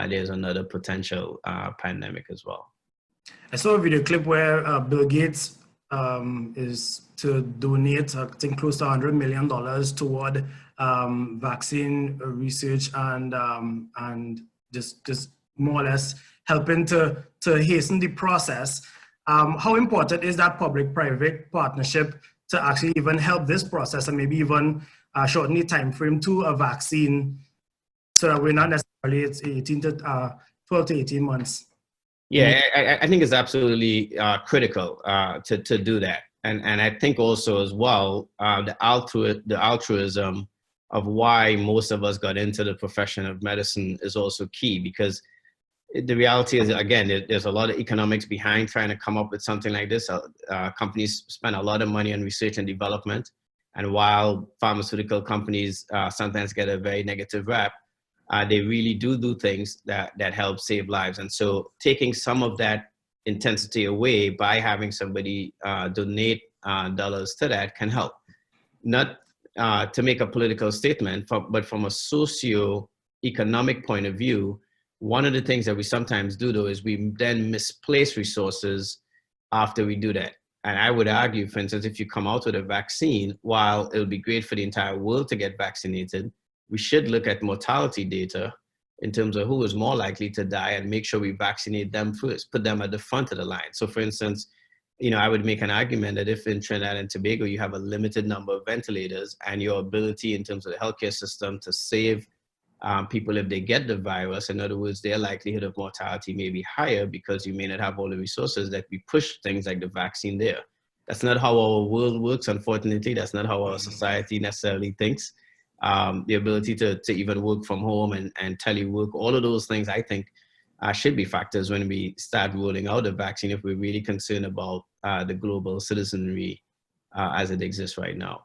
there's another potential pandemic as well. I saw a video clip where Bill Gates is to donate, I think, close to $100 million toward vaccine research and just more or less helping to hasten the process. How important is that public-private partnership to actually even help this process and maybe even shorten the time frame to a vaccine, so that we're not necessarily it's 12 to 18 months? Yeah, I think it's absolutely critical to do that. And I think also as well, the altruism of why most of us got into the profession of medicine is also key, because the reality is, again, there's a lot of economics behind trying to come up with something like this. Companies spend a lot of money on research and development. And while pharmaceutical companies sometimes get a very negative rap, they really do things that help save lives. And so taking some of that intensity away by having somebody donate dollars to that can help. Not to make a political statement, but from a socio-economic point of view, one of the things that we sometimes do, though, is we then misplace resources after we do that. And I would argue, for instance, if you come out with a vaccine, while it'll be great for the entire world to get vaccinated, we should look at mortality data in terms of who is more likely to die and make sure we vaccinate them first, put them at the front of the line. So for instance, I would make an argument that if in Trinidad and Tobago you have a limited number of ventilators and your ability in terms of the healthcare system to save people if they get the virus, in other words, their likelihood of mortality may be higher because you may not have all the resources, that we push things like the vaccine there. That's not how our world works, unfortunately. That's not how our society necessarily thinks. The ability to even work from home and telework, all of those things, I think, should be factors when we start rolling out a vaccine, if we're really concerned about the global citizenry as it exists right now.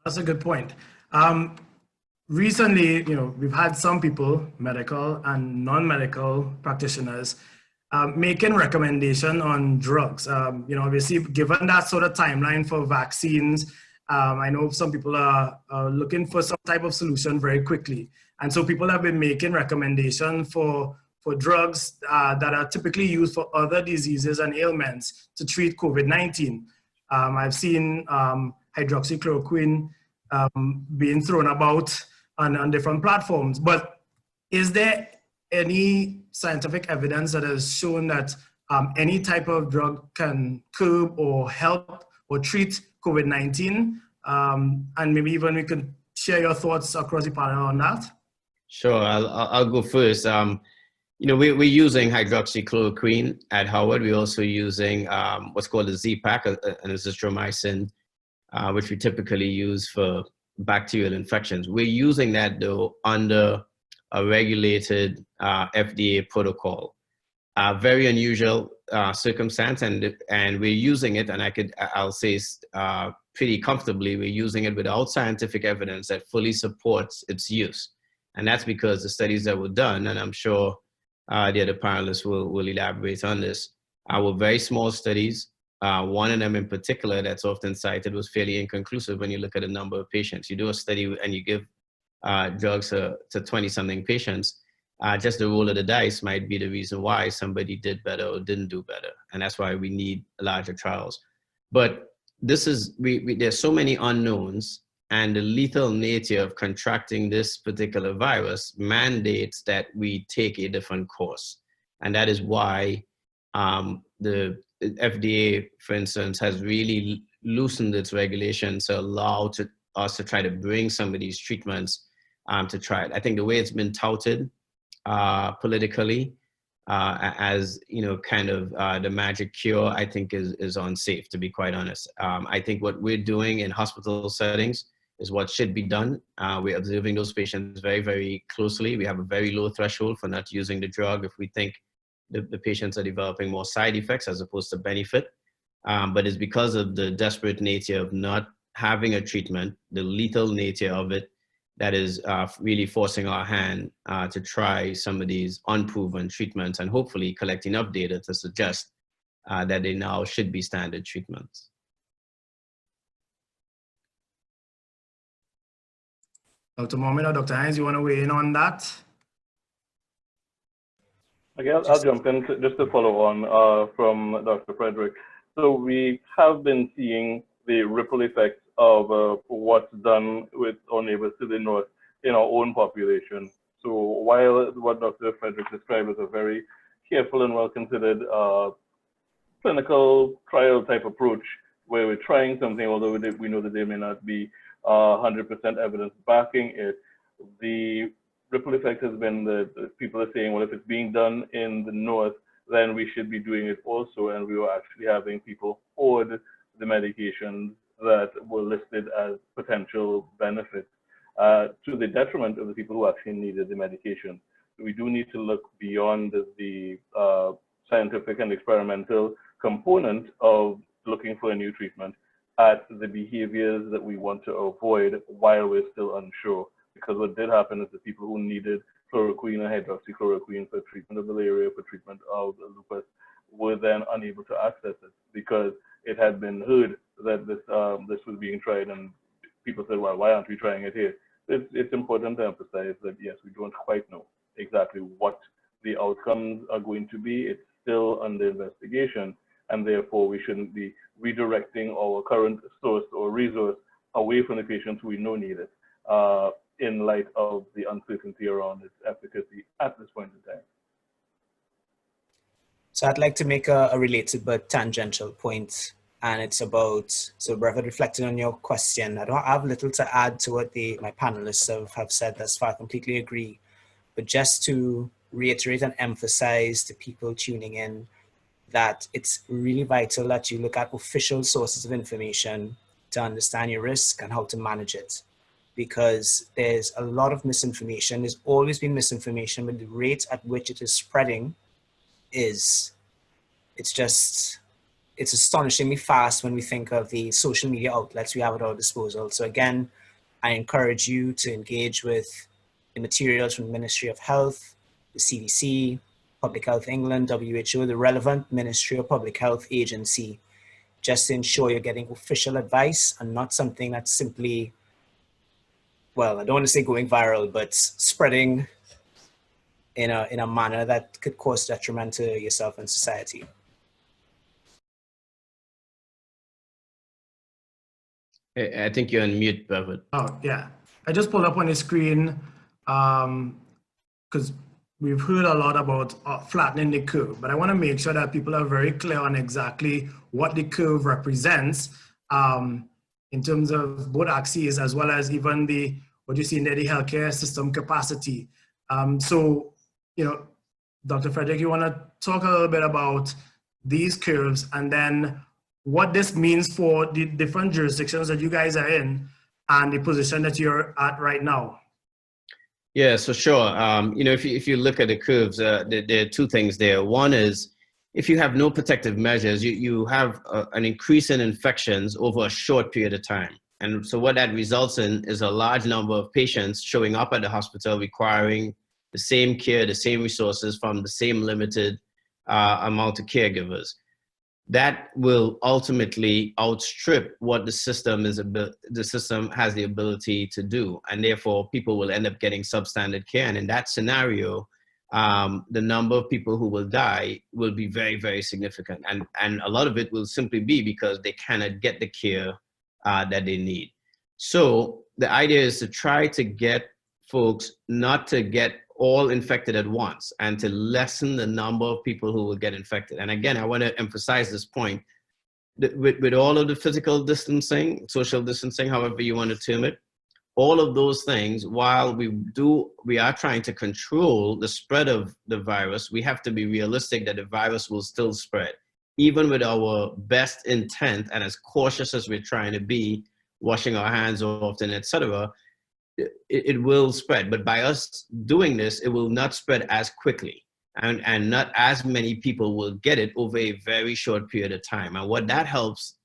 That's a good point. Recently, we've had some people, medical and non-medical practitioners, making recommendation on drugs. Obviously, given that sort of timeline for vaccines, I know some people are looking for some type of solution very quickly. And so people have been making recommendations for drugs that are typically used for other diseases and ailments to treat COVID-19. I've seen hydroxychloroquine being thrown about on different platforms. But is there any scientific evidence that has shown that any type of drug can curb or help or treat COVID-19? And maybe even we can share your thoughts across the panel on that. Sure, I'll go first. We're using hydroxychloroquine at Howard. We're also using what's called a Z-Pak, an azithromycin, which we typically use for bacterial infections. We're using that, though, under a regulated FDA protocol. Very unusual circumstance, and we're using it, and I'll say pretty comfortably, we're using it without scientific evidence that fully supports its use. And that's because the studies that were done, and I'm sure the other panelists will elaborate on this, were very small studies. One of them in particular that's often cited was fairly inconclusive when you look at the number of patients. You do a study and you give drugs to 20-something patients, just the roll of the dice might be the reason why somebody did better or didn't do better. And that's why we need larger trials. But there's so many unknowns, and the lethal nature of contracting this particular virus mandates that we take a different course. And that is why the FDA, for instance, has really loosened its regulations to allow us to try to bring some of these treatments to try it. I think the way it's been touted politically as, kind of the magic cure, I think is unsafe, to be quite honest. I think what we're doing in hospital settings is what should be done. We're observing those patients very, very closely. We have a very low threshold for not using the drug if we think the patients are developing more side effects as opposed to benefit. But it's because of the desperate nature of not having a treatment, the lethal nature of it, that is really forcing our hand to try some of these unproven treatments and hopefully collect enough data to suggest that they now should be standard treatments. Dr. Mohammed or Dr. Hines, you want to weigh in on that? Okay, I'll jump in just to follow on from Dr. Frederick. So we have been seeing the ripple effects of what's done with our neighbors to the north in our own population. So while what Dr. Frederick described as a very careful and well-considered clinical trial type approach, where we're trying something, although we know that there may not be 100% evidence backing it, the ripple effect has been that people are saying, well, if it's being done in the north, then we should be doing it also. And we were actually having people hoard the medications that were listed as potential benefits to the detriment of the people who actually needed the medication. So we do need to look beyond the scientific and experimental component of looking for a new treatment at the behaviors that we want to avoid while we're still unsure. Because what did happen is the people who needed chloroquine and hydroxychloroquine for treatment of malaria, for treatment of lupus, were then unable to access it because it had been heard that this was being tried, and people said, well, why aren't we trying it here? It's important to emphasize that, yes, we don't quite know exactly what the outcomes are going to be. It's still under investigation, and therefore we shouldn't be redirecting our current source or resource away from the patients we know need it in light of the uncertainty around its efficacy at this point in time. So I'd like to make a related but tangential point, and it's about, so Brevard, reflecting on your question, I have little to add to what my panelists have said thus far. I completely agree. But just to reiterate and emphasize to people tuning in that it's really vital that you look at official sources of information to understand your risk and how to manage it. Because there's a lot of misinformation. There's always been misinformation, but the rate at which it is spreading it's astonishingly fast when we think of the social media outlets we have at our disposal. So again, I encourage you to engage with the materials from the Ministry of Health, the CDC, Public Health England, WHO, the relevant Ministry of Public Health agency, just to ensure you're getting official advice and not something that's simply, well, I don't want to say going viral, but spreading in a manner that could cause detriment to yourself and society. I think you're on mute, Brevard. Oh, yeah. I just pulled up on the screen because we've heard a lot about flattening the curve, but I want to make sure that people are very clear on exactly what the curve represents in terms of both axes, as well as even what you see in there, the healthcare system capacity. So, Dr. Frederick, you want to talk a little bit about these curves and then what this means for the different jurisdictions that you guys are in and the position that you're at right now? Yeah, so sure. If you look at the curves, there are two things there. One is, if you have no protective measures, you have an increase in infections over a short period of time. And so what that results in is a large number of patients showing up at the hospital requiring the same care, the same resources from the same limited amount of caregivers. That will ultimately outstrip what the system has the ability to do. And therefore, people will end up getting substandard care. And in that scenario, the number of people who will die will be very, very significant. And a lot of it will simply be because they cannot get the care that they need. So the idea is to try to get folks not to get all infected at once and to lessen the number of people who will get infected. And again, I want to emphasize this point. With all of the physical distancing, social distancing, however you want to term it, all of those things, while we are trying to control the spread of the virus, we have to be realistic that the virus will still spread. Even with our best intent and as cautious as we're trying to be, washing our hands often, etc., it will spread. But by us doing this, it will not spread as quickly. And not as many people will get it over a very short period of time. And what that helps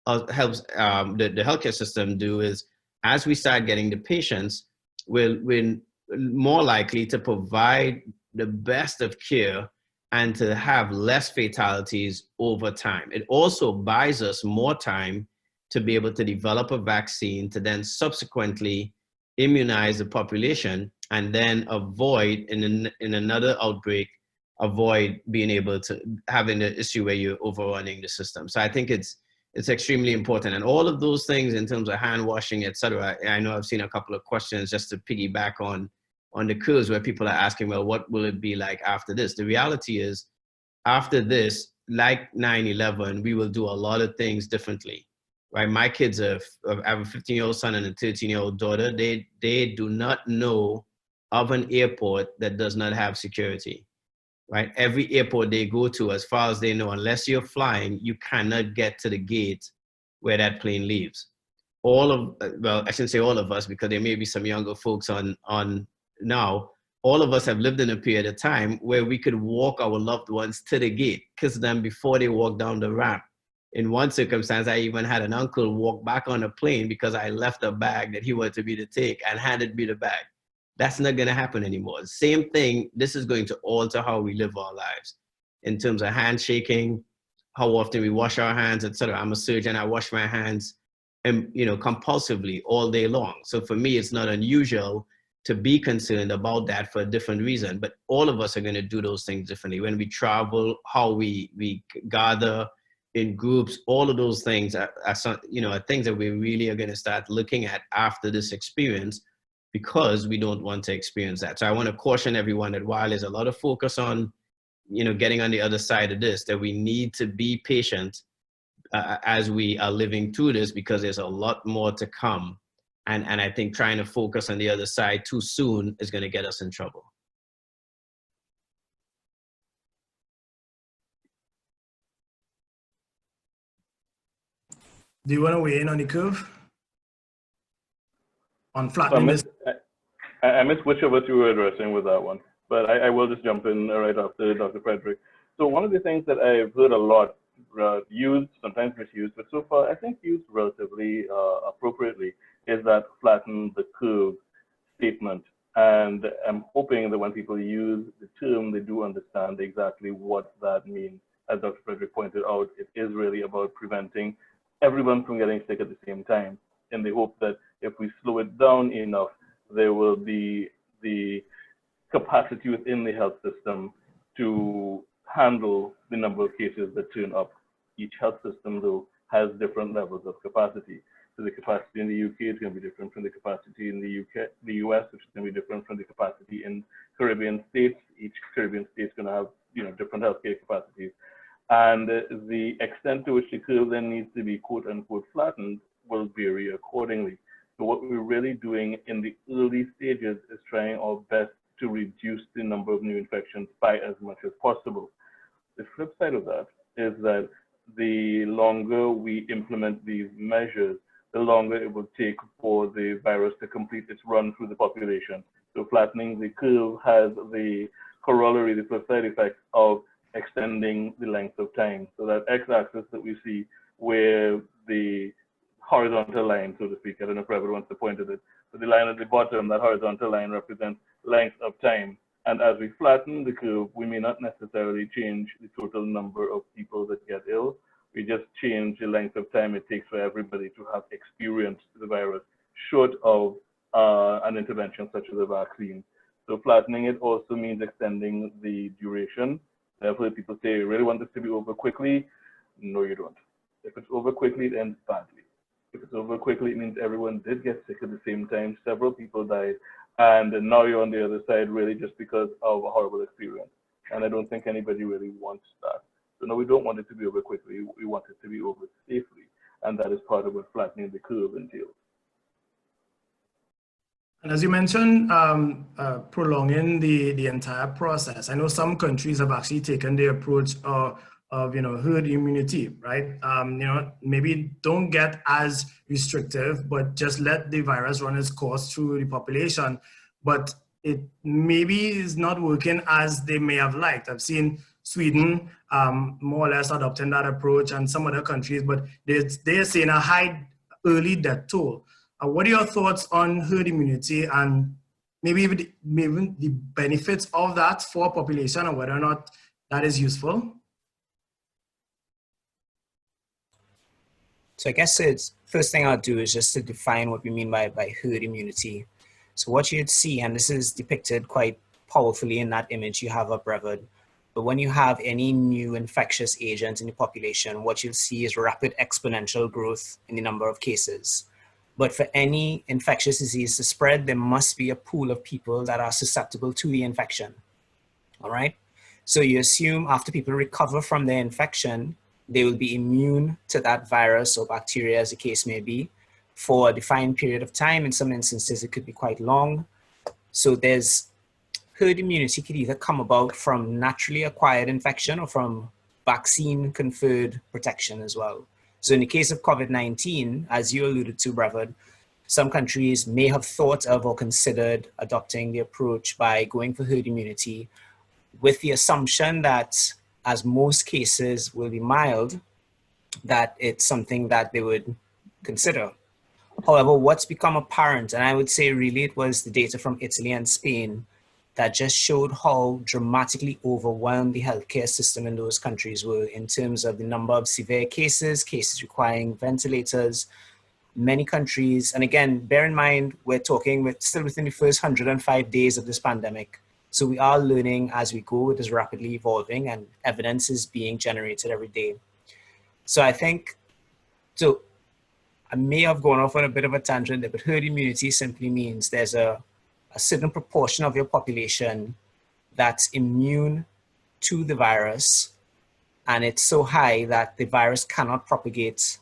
the healthcare system do is, as we start getting the patients, we're more likely to provide the best of care and to have less fatalities over time. It also buys us more time to be able to develop a vaccine to then subsequently immunize the population and then avoid in another outbreak, avoid being able to having the issue where you're overrunning the system. So I think it's extremely important. And all of those things in terms of hand washing, et cetera, I know I've seen a couple of questions just to piggyback on the curves where people are asking, well, what will it be like after this? The reality is, after this, like 9/11, we will do a lot of things differently, right? My kids I have a 15-year-old son and a 13-year-old daughter. They do not know of an airport that does not have security, right? Every airport they go to, as far as they know, unless you're flying, you cannot get to the gate where that plane leaves. Well, I shouldn't say all of us, because there may be some younger folks on now. All of us have lived in a period of time where we could walk our loved ones to the gate, kiss them before they walk down the ramp. In one circumstance, I even had an uncle walk back on a plane because I left a bag that he wanted me to take and handed me the bag. That's not going to happen anymore. Same thing, this is going to alter how we live our lives in terms of handshaking, how often we wash our hands, etc. I'm a surgeon, I wash my hands compulsively all day long. So for me, it's not unusual to be concerned about that for a different reason, but all of us are going to do those things differently. When we travel, how we gather in groups, all of those things are things that we really are going to start looking at after this experience, because we don't want to experience that. So I want to caution everyone that while there's a lot of focus on, getting on the other side of this, that we need to be patient as we are living through this, because there's a lot more to come. And I think trying to focus on the other side too soon is going to get us in trouble. Do you want to weigh in on the curve? On flattening this? I missed which of us you were addressing with that one, but I will just jump in right after Dr. Frederick. So one of the things that I've heard a lot used, sometimes misused, but so far I think used relatively appropriately, is that flatten the curve statement. And I'm hoping that when people use the term, they do understand exactly what that means. As Dr. Frederick pointed out, it is really about preventing everyone from getting sick at the same time, in the hope that if we slow it down enough, there will be the capacity within the health system to handle the number of cases that turn up. Each health system, though, has different levels of capacity. So the capacity in the UK is going to be different from the capacity in the US, which is going to be different from the capacity in Caribbean states. Each Caribbean state is going to have different healthcare capacities. And the extent to which the curve then needs to be quote unquote flattened will vary accordingly. So what we're really doing in the early stages is trying our best to reduce the number of new infections by as much as possible. The flip side of that is that the longer we implement these measures, the longer it will take for the virus to complete its run through the population. So flattening the curve has the corollary, the flip side effect of extending the length of time. So that x-axis that we see where the horizontal line, so to speak, I don't know if everyone wants to point at it, but the line at the bottom, that horizontal line represents length of time. And as we flatten the curve, we may not necessarily change the total number of people that get ill. We just change the length of time it takes for everybody to have experienced the virus, short of an intervention such as a vaccine. So flattening it also means extending the duration. Therefore, people say, you really want this to be over quickly? No, you don't. If it's over quickly, it ends badly. If it's over quickly, it means everyone did get sick at the same time. Several people died. And now you're on the other side really just because of a horrible experience. And I don't think anybody really wants that. So no, we don't want it to be over quickly. We want it to be over safely. And that is part of what flattening the curve entails. And as you mentioned, prolonging the entire process. I know some countries have actually taken the approach of herd immunity, right? Maybe don't get as restrictive, but just let the virus run its course through the population. But it maybe is not working as they may have liked. I've seen Sweden more or less adopting that approach, and some other countries, but they're seeing a high early death toll. What are your thoughts on herd immunity and maybe even the benefits of that for population, and whether or not that is useful? So I guess it's first thing I'll do is just to define what we mean by herd immunity. So what you'd see, and this is depicted quite powerfully in that image you have up, Brevard, but when you have any new infectious agent in the population, what you'll see is rapid exponential growth in the number of cases. But for any infectious disease to spread, there must be a pool of people that are susceptible to the infection, all right? So you assume after people recover from their infection, they will be immune to that virus or bacteria, as the case may be, for a defined period of time. In some instances, it could be quite long. So herd immunity could either come about from naturally acquired infection or from vaccine-conferred protection as well. So in the case of COVID-19, as you alluded to, Brevard, some countries may have thought of or considered adopting the approach by going for herd immunity with the assumption that as most cases will be mild, that it's something that they would consider. However, what's become apparent, and I would say really it was the data from Italy and Spain that just showed how dramatically overwhelmed the healthcare system in those countries were in terms of the number of severe cases requiring ventilators. Many countries, and again, bear in mind, we're still within the first 105 days of this pandemic. So we are learning as we go. It is rapidly evolving and evidence is being generated every day. So I think, I may have gone off on a bit of a tangent there, but herd immunity simply means there's a certain proportion of your population that's immune to the virus, and it's so high that the virus cannot propagate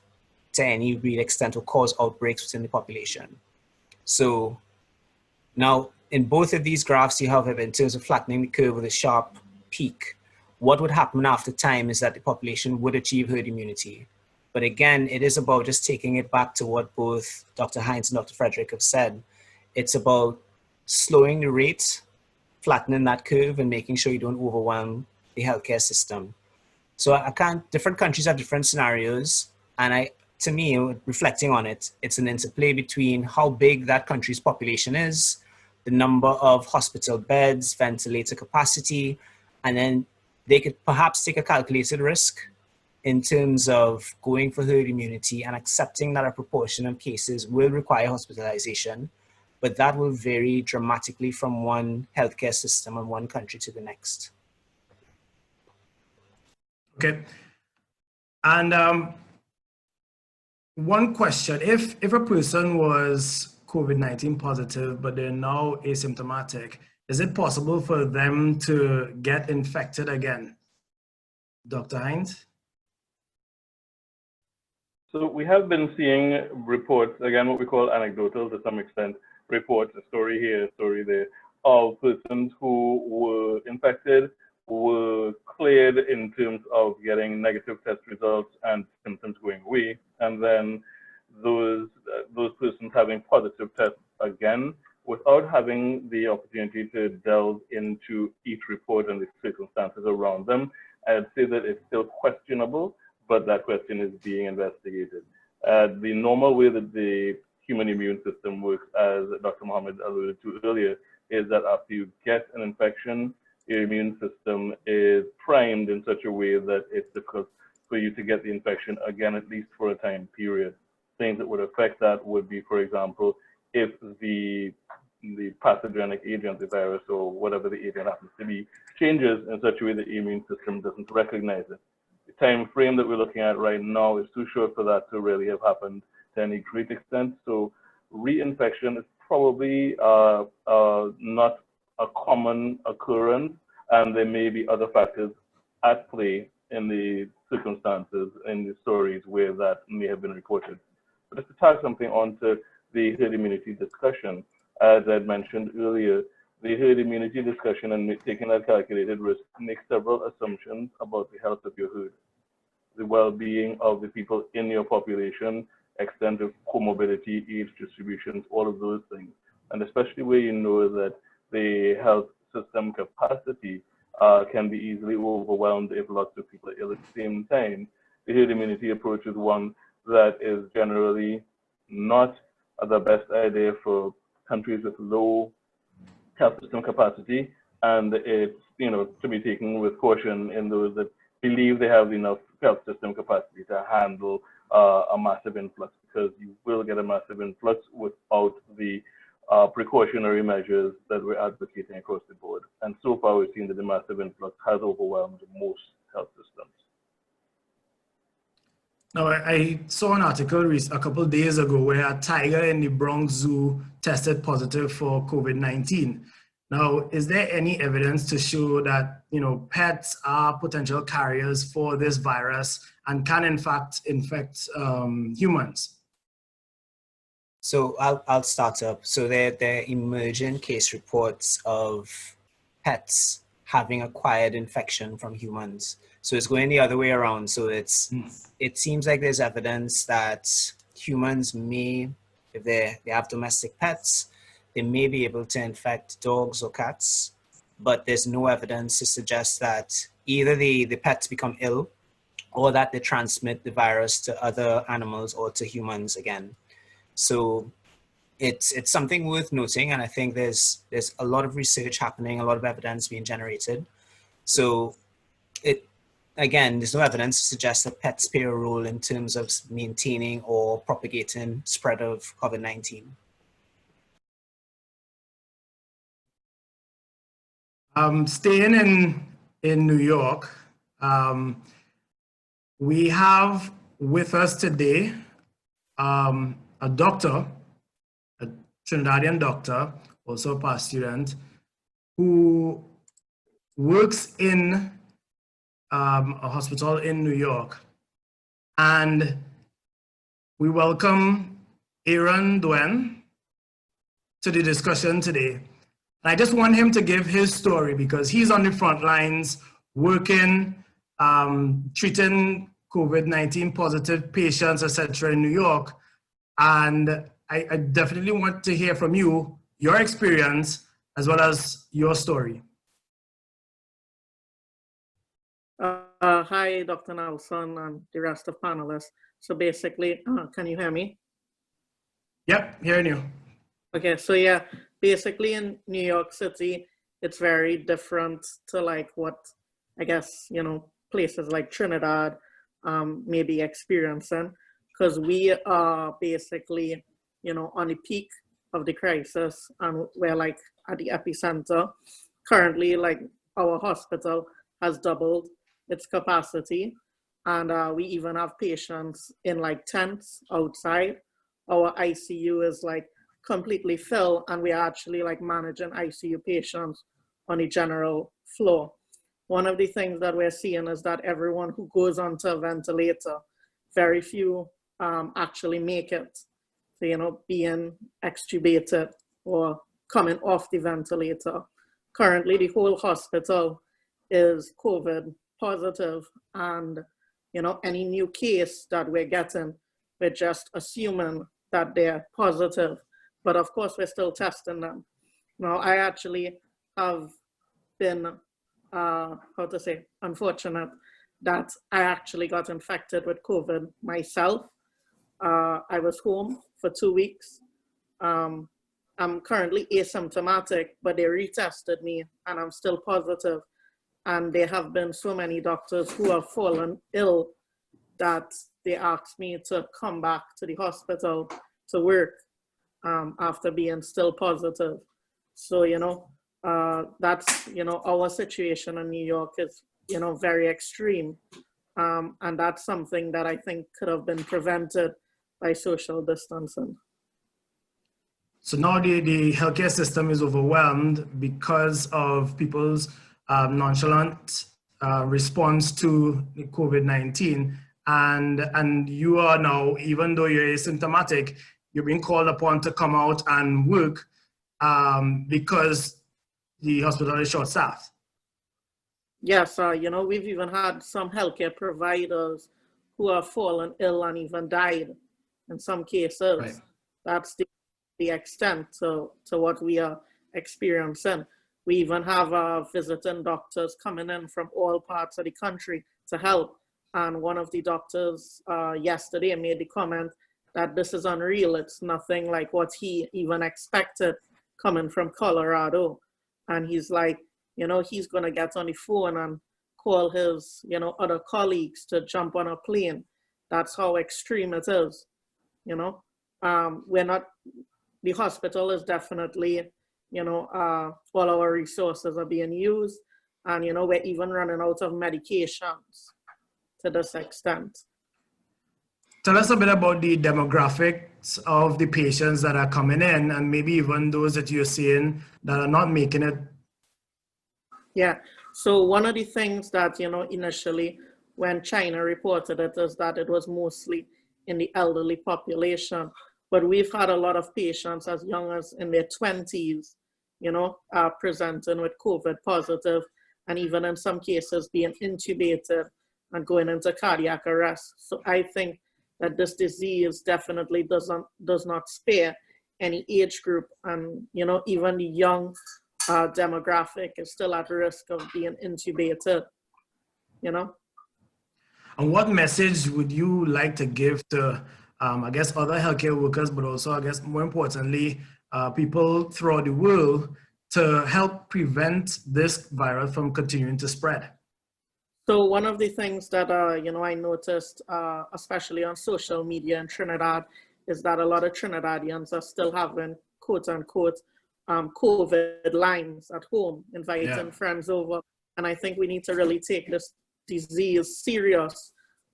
to any real extent or cause outbreaks within the population. So now in both of these graphs you have, in terms of flattening the curve with a sharp peak, what would happen after time is that the population would achieve herd immunity. But again, it is about just taking it back to what both Dr. Hines and Dr. Frederick have said. It's about slowing the rate, flattening that curve, and making sure you don't overwhelm the healthcare system. So different countries have different scenarios. And to me, reflecting on it, it's an interplay between how big that country's population is, the number of hospital beds, ventilator capacity, and then they could perhaps take a calculated risk in terms of going for herd immunity and accepting that a proportion of cases will require hospitalization, but that will vary dramatically from one healthcare system and one country to the next. Okay. And one question, if a person was COVID-19 positive, but they're now asymptomatic, is it possible for them to get infected again? Dr. Hines? So we have been seeing reports, again, what we call anecdotal to some extent, reports, a story here, a story there, of persons who were infected, were cleared in terms of getting negative test results and symptoms going away, and then those persons having positive tests again without having the opportunity to delve into each report and the circumstances around them. I'd say that it's still questionable, but that question is being investigated. The normal way that the human immune system works, as Dr. Mohammed alluded to earlier, is that after you get an infection, your immune system is primed in such a way that it's difficult for you to get the infection again, at least for a time period. Things that would affect that would be, for example, if the the pathogenic agent, the virus or whatever the agent happens to be, changes in such a way that the immune system doesn't recognize it. The time frame that we're looking at right now is too short for that to really have happened to any great extent. So reinfection is probably not a common occurrence, and there may be other factors at play in the circumstances, in the stories where that may have been reported. But just to tag something onto the herd immunity discussion, as I mentioned earlier, the herd immunity discussion and taking that calculated risk makes several assumptions about the health of your herd, the well-being of the people in your population, extent of comorbidity, age distributions, all of those things. And especially where you know that the health system capacity can be easily overwhelmed if lots of people are ill at the same time. The herd immunity approach is one that is generally not the best idea for countries with low health system capacity, and it's to be taken with caution in those that believe they have enough health system capacity to handle a massive influx, because you will get a massive influx without the precautionary measures that we're advocating across the board. And so far, we've seen that the massive influx has overwhelmed most health systems. Now, I saw an article a couple of days ago where a tiger in the Bronx Zoo tested positive for COVID-19. Now, is there any evidence to show that pets are potential carriers for this virus and can in fact infect humans? So I'll start up. So there are emerging case reports of pets having acquired infection from humans. So it's going the other way around. So it seems like there's evidence that humans may, if they have domestic pets, they may be able to infect dogs or cats, but there's no evidence to suggest that either the pets become ill or that they transmit the virus to other animals or to humans again. So it's something worth noting, and I think there's a lot of research happening, a lot of evidence being generated. So again, there's no evidence to suggest that pets play a role in terms of maintaining or propagating spread of COVID-19. Staying in New York, we have with us today a doctor, a Trinidadian doctor, also a past student, who works in a hospital in New York. And we welcome Aaron Duen to the discussion today. And I just want him to give his story because he's on the front lines working, treating COVID-19 positive patients, etc. in New York. And I definitely want to hear from you, your experience, as well as your story. Hi, Dr. Nelson and the rest of panelists. So basically, can you hear me? Yep, hearing you. Okay, so yeah, basically in New York City, it's very different to like what, I guess, places like Trinidad may be experiencing, because we are basically, on the peak of the crisis, and we're like at the epicenter. Currently, like our hospital has doubled its capacity, and we even have patients in like tents outside. Our ICU is like completely filled, and we're actually like managing ICU patients on the general floor. One of the things that we're seeing is that everyone who goes onto a ventilator, very few actually make it. So, being extubated or coming off the ventilator. Currently, the whole hospital is COVID positive, and any new case that we're getting, we're just assuming that they're positive, but of course we're still testing them. Now, I actually have been unfortunate that I actually got infected with COVID myself. I was home for 2 weeks. I'm currently asymptomatic, but they retested me and I'm still positive. And there have been so many doctors who have fallen ill that they asked me to come back to the hospital to work after being still positive. So, that's, our situation in New York is, very extreme. And that's something that I think could have been prevented by social distancing. So now the healthcare system is overwhelmed because of people's nonchalant response to the COVID-19. And you are now, even though you're asymptomatic, you're being called upon to come out and work because the hospital is short-staffed. Yes, we've even had some healthcare providers who have fallen ill and even died in some cases. Right. That's the extent to what we are experiencing. We even have visiting doctors coming in from all parts of the country to help. And one of the doctors yesterday made the comment that this is unreal. It's nothing like what he even expected coming from Colorado. And he's like, he's going to get on the phone and call his, other colleagues to jump on a plane. That's how extreme it is. We're not, the hospital is definitely, all our resources are being used. And, we're even running out of medications to this extent. Tell us a bit about the demographics of the patients that are coming in, and maybe even those that you're seeing that are not making it. Yeah, so one of the things that, initially when China reported it is that it was mostly in the elderly population. But we've had a lot of patients as young as in their 20s, presenting with COVID positive, and even in some cases being intubated and going into cardiac arrest. So I think that this disease definitely does not spare any age group, and even the young demographic is still at risk of being intubated. And what message would you like to give to, I guess, other healthcare workers, but also, I guess, more importantly, people throughout the world to help prevent this virus from continuing to spread? So one of the things that, I noticed, especially on social media in Trinidad, is that a lot of Trinidadians are still having, quote unquote, COVID lines at home, inviting friends over. And I think we need to really take this disease serious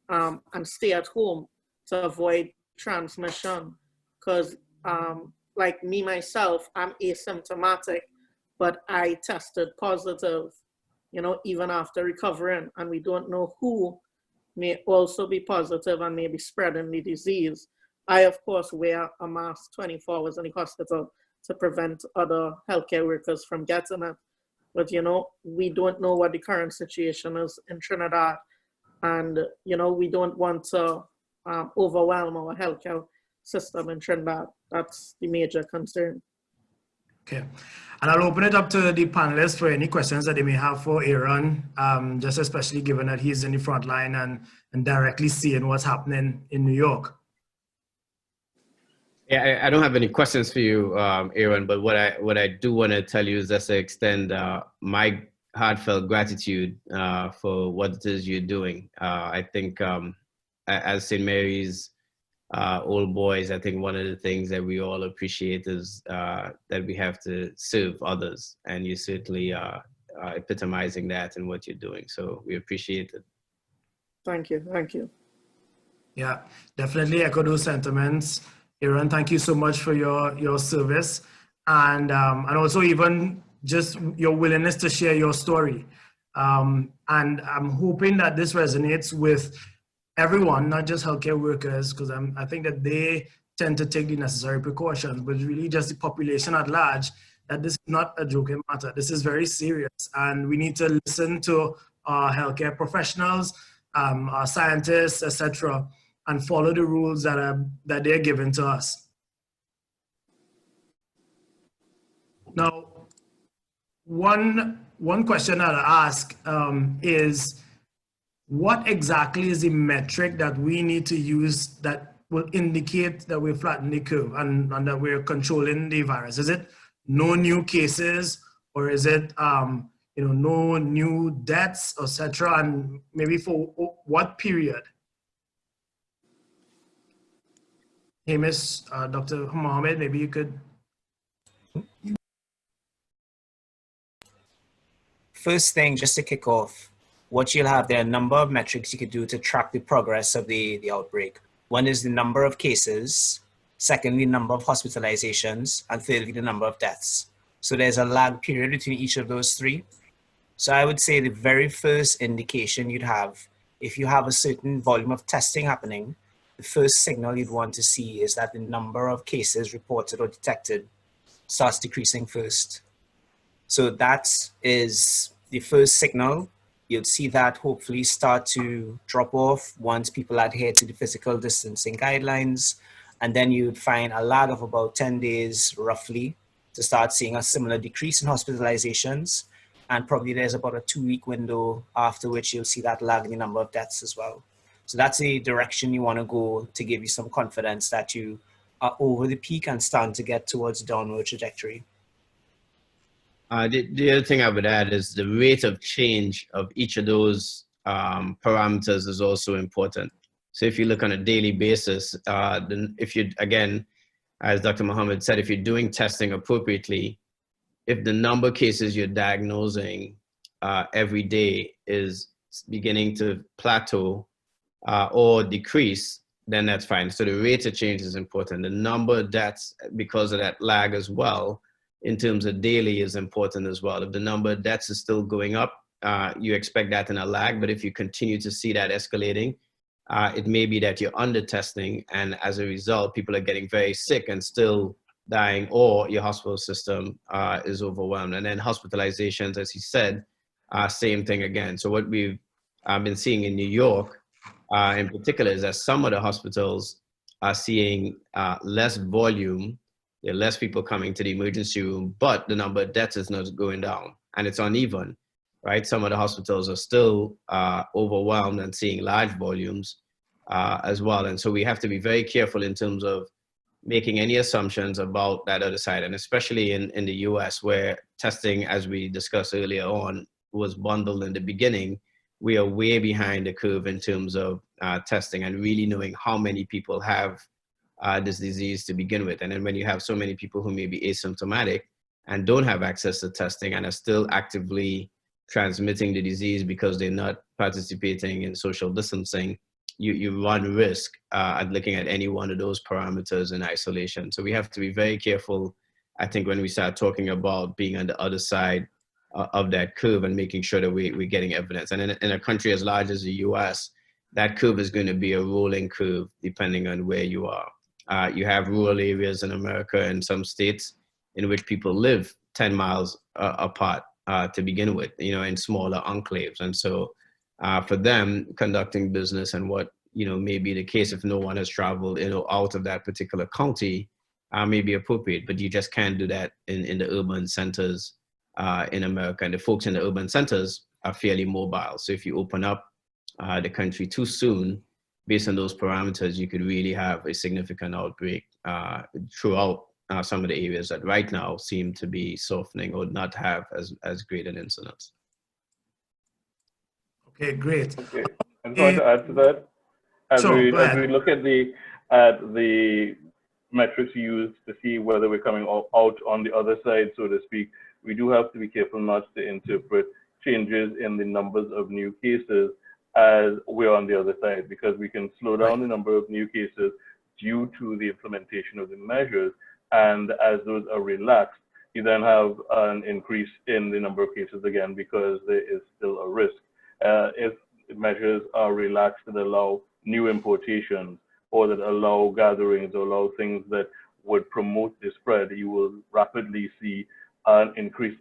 and stay at home to avoid transmission. Because like me, myself, I'm asymptomatic, but I tested positive, even after recovering, and we don't know who may also be positive and may be spreading the disease. I, of course, wear a mask 24 hours in the hospital to prevent other healthcare workers from getting it. But, we don't know what the current situation is in Trinidad. And, we don't want to overwhelm our healthcare system in Trinidad. That's the major concern. Okay. And I'll open it up to the panelists for any questions that they may have for Aaron, just especially given that he's in the front line and directly seeing what's happening in New York. Yeah, I don't have any questions for you, Aaron, but what I do want to tell you is just to extend my heartfelt gratitude for what it is you're doing. I think as St. Mary's old boys, I think one of the things that we all appreciate is that we have to serve others, and you're certainly epitomizing that in what you're doing. So we appreciate it. Thank you. Thank you. Yeah, definitely echo those sentiments. Aaron, thank you so much for your service, and also even just your willingness to share your story. And I'm hoping that this resonates with everyone, not just healthcare workers, because I think that they tend to take the necessary precautions, but really just the population at large, that this is not a joking matter. This is very serious, and we need to listen to our healthcare professionals, our scientists, etc., and follow the rules that they're given to us. Now, one question I'll ask is, what exactly is the metric that we need to use that will indicate that we're flattening the curve and that we're controlling the virus? Is it no new cases, or is it no new deaths, etc., and maybe for what period? Hey, Miss Dr. Mohammed, maybe you could. first thing, just to kick off, what you'll have there are a number of metrics you could do to track the progress of the outbreak. One is the number of cases, secondly, number of hospitalizations, and thirdly, the number of deaths. So there's a lag period between each of those three. So I would say the very first indication you'd have, if you have a certain volume of testing happening, the first signal you'd want to see is that the number of cases reported or detected starts decreasing first. So that is the first signal. You'll see that hopefully start to drop off once people adhere to the physical distancing guidelines. And then you'd find a lag of about 10 days roughly to start seeing a similar decrease in hospitalizations. And probably there's about a 2-week window after which you'll see that lag in the number of deaths as well. So that's the direction you want to go to give you some confidence that you are over the peak and starting to get towards a downward trajectory. The other thing I would add is the rate of change of each of those parameters is also important. So if you look on a daily basis, then if you, again, as Dr. Mohammed said, if you're doing testing appropriately, if the number of cases you're diagnosing every day is beginning to plateau or decrease, then that's fine. So the rate of change is important. The number of deaths, because of that lag as well, in terms of daily is important as well. If the number of deaths is still going up, you expect that in a lag, but if you continue to see that escalating, it may be that you're under testing, and as a result, people are getting very sick and still dying, or your hospital system is overwhelmed. And then hospitalizations, as he said, same thing again. So what we've been seeing in New York in particular is that some of the hospitals are seeing less volume. There are less people coming to the emergency room, but the number of deaths is not going down, and it's uneven, right? Some of the hospitals are still overwhelmed and seeing large volumes as well. And so we have to be very careful in terms of making any assumptions about that other side, and especially in the US, where testing, as we discussed earlier on, was bundled in the beginning. We are way behind the curve in terms of testing and really knowing how many people have this disease to begin with. And then when you have so many people who may be asymptomatic and don't have access to testing and are still actively transmitting the disease because they're not participating in social distancing, you run risk at looking at any one of those parameters in isolation. So we have to be very careful, I think, when we start talking about being on the other side of that curve and making sure that we're getting evidence. And in a country as large as the US, that curve is going to be a rolling curve depending on where you are. You have rural areas in America and some states in which people live 10 miles apart to begin with, in smaller enclaves. And so for them, conducting business and what, may be the case if no one has traveled in or out of that particular county may be appropriate, but you just can't do that in the urban centers in America. And the folks in the urban centers are fairly mobile. So if you open up the country too soon, based on those parameters, you could really have a significant outbreak throughout some of the areas that right now seem to be softening or not have as great an incidence. Okay, great. Okay, I just want to add to that. As we look at the metrics used to see whether we're coming out on the other side, so to speak, we do have to be careful not to interpret changes in the numbers of new cases as we're on the other side, because we can slow down the number of new cases due to the implementation of the measures. And as those are relaxed, you then have an increase in the number of cases again, because there is still a risk. If measures are relaxed that allow new importations or that allow gatherings or allow things that would promote the spread, you will rapidly see an increase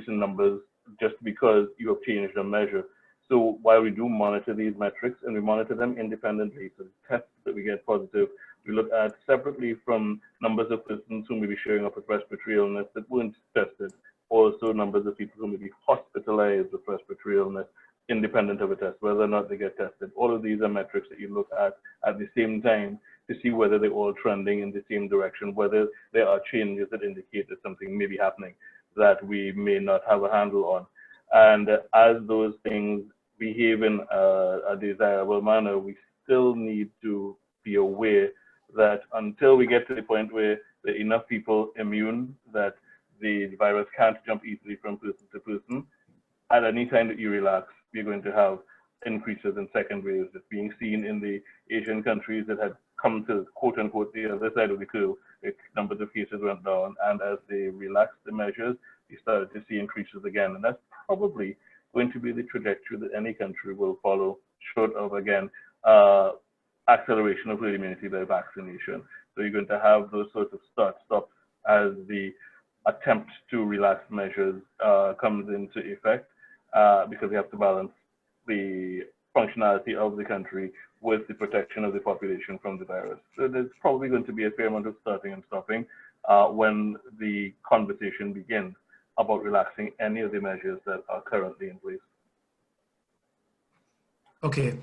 in numbers just because you have changed a measure. So while we do monitor these metrics, and we monitor them independently, so the tests that we get positive, we look at separately from numbers of persons who may be showing up with respiratory illness that weren't tested, also numbers of people who may be hospitalized with respiratory illness, independent of a test, whether or not they get tested. All of these are metrics that you look at the same time to see whether they're all trending in the same direction, whether there are changes that indicate that something may be happening that we may not have a handle on. And as those things behave in a desirable manner, we still need to be aware that until we get to the point where there are enough people immune that the virus can't jump easily from person to person, at any time that you relax, you're going to have increases in second waves. It's being seen in the Asian countries that had come to quote unquote the other side of the curve. Numbers of cases went down, and as they relaxed the measures, you started to see increases again. And that's probably going to be the trajectory that any country will follow, short of, again, acceleration of herd immunity by vaccination. So you're going to have those sorts of start-stop as the attempt to relax measures comes into effect, because we have to balance the functionality of the country with the protection of the population from the virus. So there's probably going to be a fair amount of starting and stopping when the conversation begins about relaxing any of the measures that are currently in place. Okay.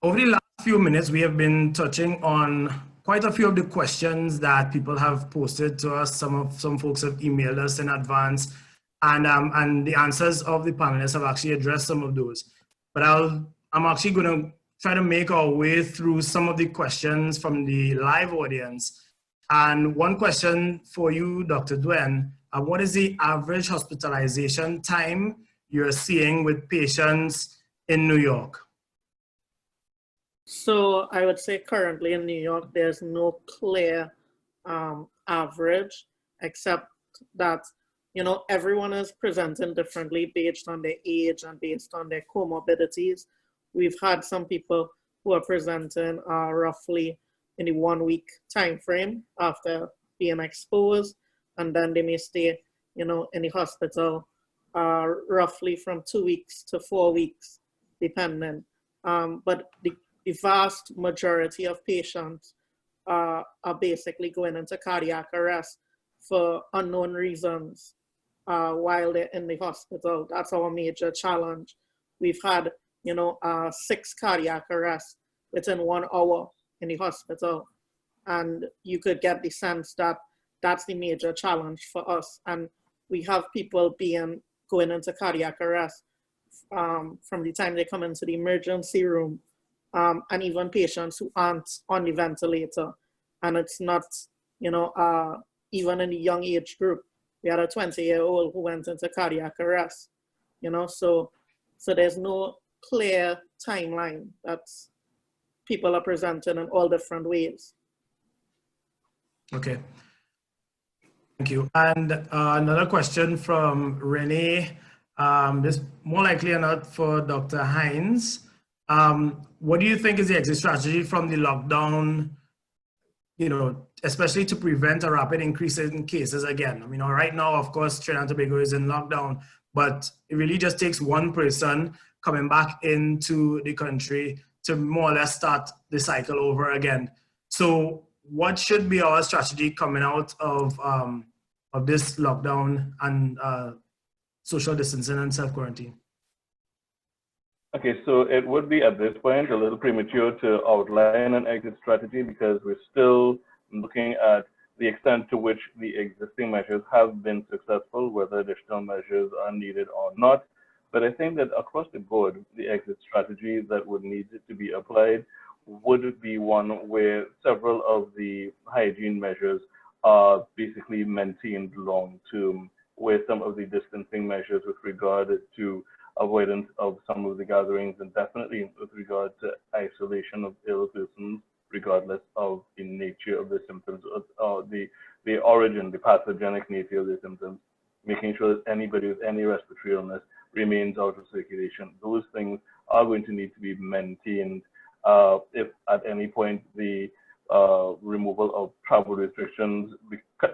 Over the last few minutes, we have been touching on quite a few of the questions that people have posted to us. Some folks have emailed us in advance, and the answers of the panelists have actually addressed some of those. But I'm actually going to try to make our way through some of the questions from the live audience. And one question for you, Dr. Duen, what is the average hospitalization time you're seeing with patients in New York? So I would say currently in New York, there's no clear average, except that, you know, everyone is presenting differently based on their age and based on their comorbidities. We've had some people who are presenting roughly in the 1 week time frame after being exposed, and then they may stay, you know, in the hospital roughly from 2 weeks to 4 weeks, depending. But the vast majority of patients are basically going into cardiac arrest for unknown reasons while they're in the hospital. That's our major challenge. We've had, you know, 6 cardiac arrests within 1 hour in the hospital. And you could get the sense that that's the major challenge for us. And we have people going into cardiac arrest from the time they come into the emergency room, and even patients who aren't on the ventilator. And it's not, you know, even in the young age group. We had a 20-year-old who went into cardiac arrest, you know, so there's no clear timeline. That's people are presenting in all different ways. Okay. Thank you. And another question from Renee. This more likely or not for Dr. Hines. What do you think is the exit strategy from the lockdown, you know, especially to prevent a rapid increase in cases again? I mean, right now, of course, Trinidad and Tobago is in lockdown, but it really just takes one person coming back into the country to more or less start the cycle over again. So what should be our strategy coming out of this lockdown and social distancing and self-quarantine? Okay, so it would be at this point a little premature to outline an exit strategy because we're still looking at the extent to which the existing measures have been successful, whether additional measures are needed or not. But I think that across the board, the exit strategy that would need to be applied would be one where several of the hygiene measures are basically maintained long-term, where some of the distancing measures with regard to avoidance of some of the gatherings, and definitely with regard to isolation of ill persons, regardless of the nature of the symptoms or the origin, the pathogenic nature of the symptoms, making sure that anybody with any respiratory illness remains out of circulation. Those things are going to need to be maintained. If at any point the removal of travel restrictions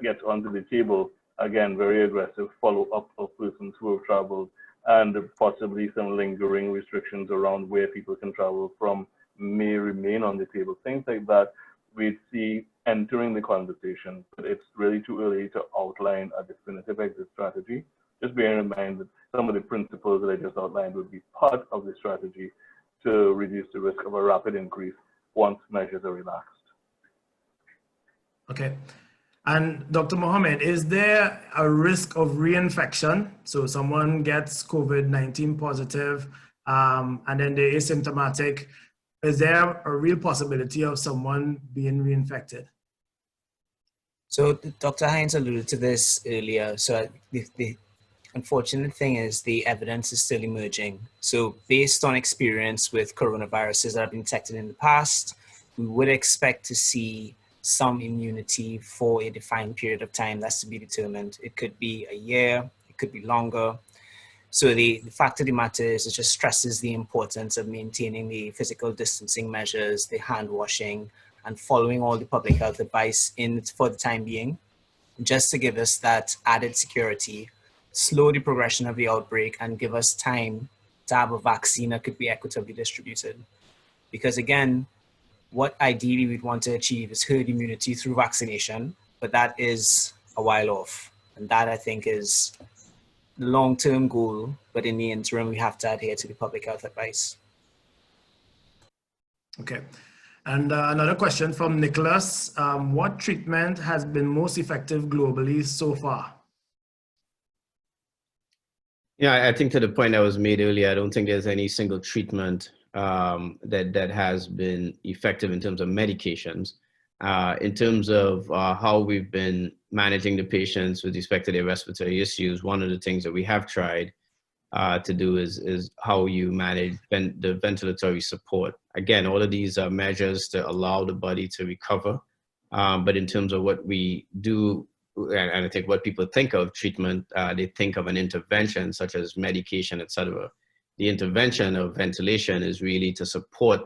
gets onto the table, again, very aggressive follow-up of persons who have traveled, and possibly some lingering restrictions around where people can travel from may remain on the table. Things like that we'd see entering the conversation, but it's really too early to outline a definitive exit strategy. Just bearing in mind that some of the principles that I just outlined would be part of the strategy to reduce the risk of a rapid increase once measures are relaxed. Okay. And Dr. Mohammed, is there a risk of reinfection? So someone gets COVID-19 positive and then they're asymptomatic. Is there a real possibility of someone being reinfected? So Dr. Hines alluded to this earlier. So unfortunate thing is the evidence is still emerging. So based on experience with coronaviruses that have been detected in the past, we would expect to see some immunity for a defined period of time. That's to be determined. It could be a year, it could be longer. So the fact of the matter is, it just stresses the importance of maintaining the physical distancing measures, the hand washing, and following all the public health advice for the time being, just to give us that added security, slow the progression of the outbreak, and give us time to have a vaccine that could be equitably distributed. Because again, what ideally we'd want to achieve is herd immunity through vaccination, but that is a while off. And that, I think, is the long-term goal, but in the interim, we have to adhere to the public health advice. Okay. And another question from Nicholas. What treatment has been most effective globally so far? Yeah, I think to the point that was made earlier, I don't think there's any single treatment that has been effective in terms of medications. In terms of how we've been managing the patients with respect to their respiratory issues, one of the things that we have tried to do is how you manage the ventilatory support. Again, all of these are measures to allow the body to recover. But in terms of what we do, and I think what people think of treatment, they think of an intervention such as medication, etc. The intervention of ventilation is really to support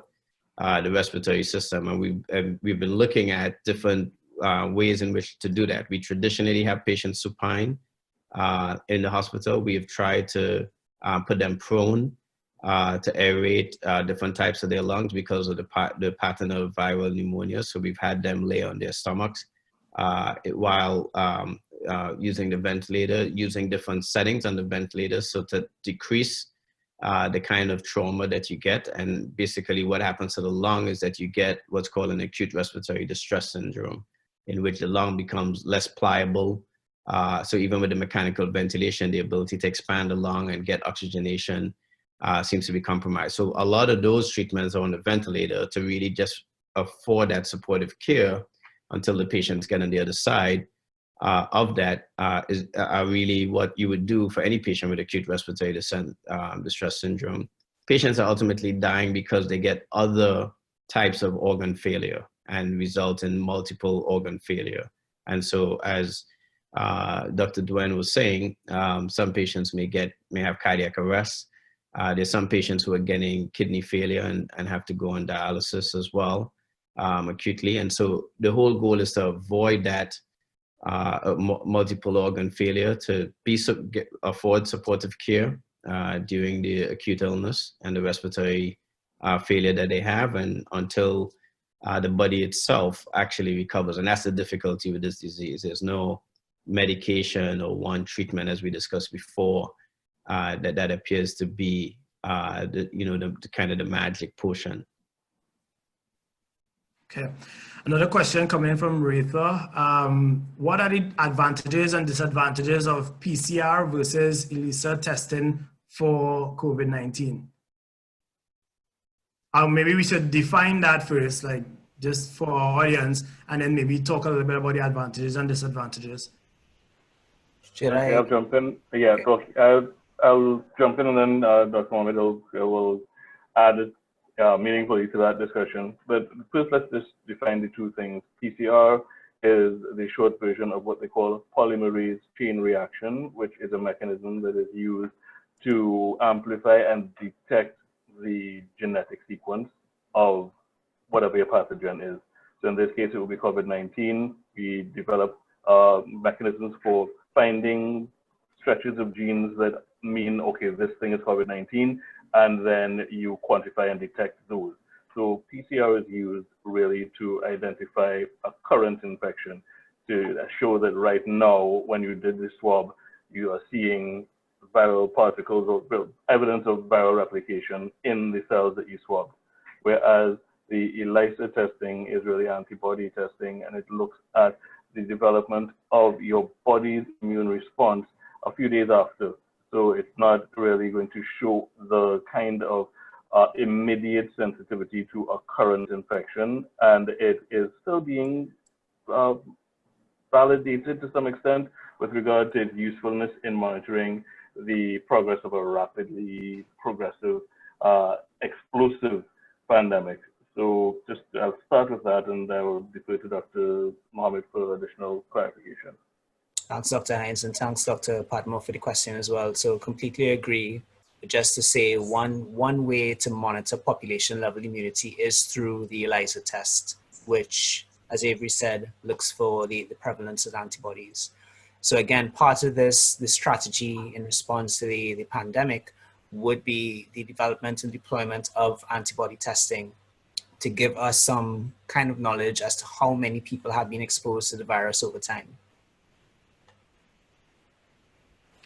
the respiratory system. And we've been looking at different ways in which to do that. We traditionally have patients supine in the hospital. We have tried to put them prone to aerate different types of their lungs because of the pattern of viral pneumonia. So we've had them lay on their stomachs while using the ventilator, using different settings on the ventilator, so to decrease the kind of trauma that you get. And basically what happens to the lung is that you get what's called an acute respiratory distress syndrome, in which the lung becomes less pliable. So even with the mechanical ventilation, the ability to expand the lung and get oxygenation seems to be compromised. So a lot of those treatments are on the ventilator to really just afford that supportive care until the patients get on the other side of that are really what you would do for any patient with acute respiratory distress syndrome. Patients are ultimately dying because they get other types of organ failure and result in multiple organ failure. And so as Dr. Duen was saying, some patients may have cardiac arrest. There's some patients who are getting kidney failure and have to go on dialysis as well, acutely. And so the whole goal is to avoid that multiple organ failure, to afford supportive care during the acute illness and the respiratory failure that they have, and until the body itself actually recovers. And that's the difficulty with this disease. There's no medication or one treatment, as we discussed before, that appears to be the kind of the magic potion. Okay. Another question coming from Retha. What are the advantages and disadvantages of PCR versus ELISA testing for COVID-19? Maybe we should define that first, like just for our audience, and then maybe talk a little bit about the advantages and disadvantages. I'll jump in. Yeah, okay. So I'll jump in, and then Dr. Mohammed will add it meaningfully to that discussion. But first, let's just define the two things. PCR is the short version of what they call polymerase chain reaction, which is a mechanism that is used to amplify and detect the genetic sequence of whatever your pathogen is. So in this case, it will be COVID-19. We develop mechanisms for finding stretches of genes that mean, okay, this thing is COVID-19, and then you quantify and detect those. So PCR is used really to identify a current infection, to show that right now, when you did the swab, you are seeing viral particles or evidence of viral replication in the cells that you swabbed. Whereas the ELISA testing is really antibody testing, and it looks at the development of your body's immune response a few days after. So it's not really going to show the kind of immediate sensitivity to a current infection, and it is still being validated to some extent with regard to its usefulness in monitoring the progress of a rapidly progressive, explosive pandemic. So just I'll start with that, and I will defer to Dr. Mohammed for additional clarification. Thanks, Dr. Hines, and thanks, Dr. Padmore, for the question as well. So completely agree. Just to say, one way to monitor population level immunity is through the ELISA test, which, as Avery said, looks for the prevalence of antibodies. So again, part of this strategy in response to the pandemic would be the development and deployment of antibody testing to give us some kind of knowledge as to how many people have been exposed to the virus over time.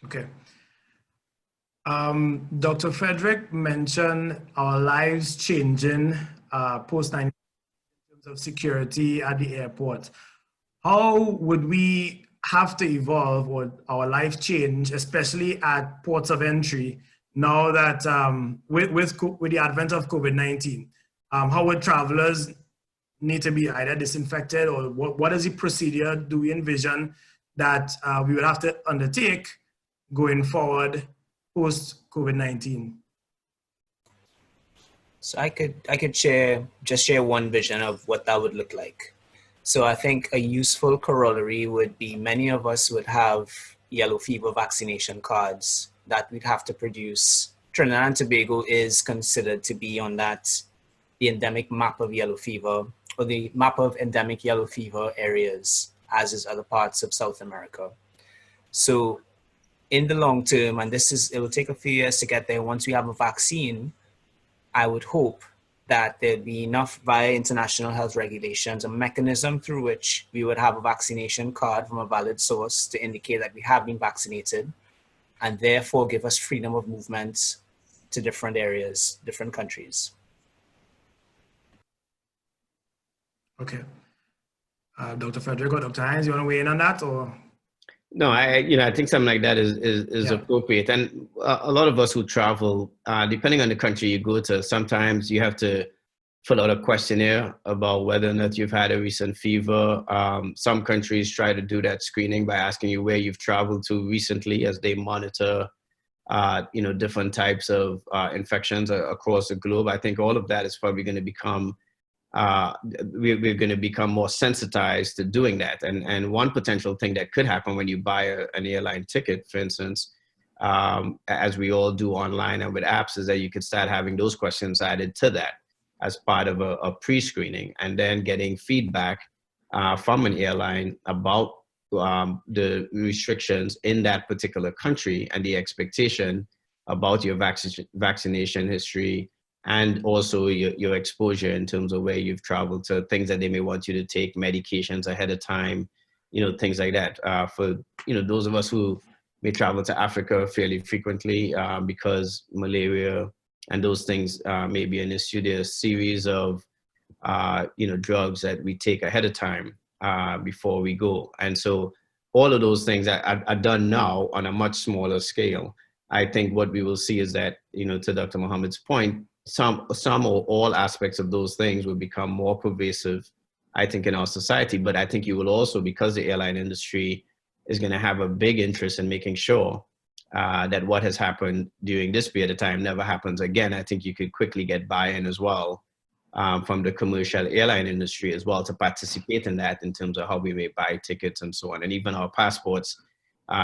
Okay. Dr. Frederick mentioned our lives changing post-9/11 in terms of security at the airport. How would we have to evolve or our life change, especially at ports of entry, now that with the advent of COVID-19? How would travelers need to be either disinfected, or what is the procedure do we envision that we would have to undertake going forward post COVID-19? So I could share one vision of what that would look like. So I think a useful corollary would be many of us would have yellow fever vaccination cards that we'd have to produce. Trinidad and Tobago is considered to be on the endemic map of yellow fever, or the map of endemic yellow fever areas, as is other parts of South America. So in the long term, and it will take a few years to get there, once we have a vaccine, I would hope that there'd be enough via international health regulations, a mechanism through which we would have a vaccination card from a valid source to indicate that we have been vaccinated, and therefore give us freedom of movement to different areas, different countries. Okay. Dr. Frederick or Dr. Hines, you want to weigh in on that, or? No, I think something like that is appropriate. And a lot of us who travel, depending on the country you go to, sometimes you have to fill out a questionnaire about whether or not you've had a recent fever. Some countries try to do that screening by asking you where you've traveled to recently, as they monitor, different types of infections across the globe. I think all of that is probably going to become we're going to become more sensitized to doing that. And one potential thing that could happen when you buy an airline ticket, for instance, as we all do online and with apps, is that you could start having those questions added to that as part of a pre-screening, and then getting feedback from an airline about the restrictions in that particular country and the expectation about your vaccination history, and also your exposure in terms of where you've traveled to, things that they may want you to take medications ahead of time, things like that. For, those of us who may travel to Africa fairly frequently because malaria and those things may be an issue, there's a series of, drugs that we take ahead of time before we go. And so all of those things are done now on a much smaller scale. I think what we will see is that, to Dr. Mohammed's point, some or all aspects of those things will become more pervasive, I think, in our society. But I think you will also, because the airline industry is going to have a big interest in making sure that what has happened during this period of time never happens again. I think you could quickly get buy-in as well from the commercial airline industry as well to participate in that, in terms of how we may buy tickets and so on. And even our passports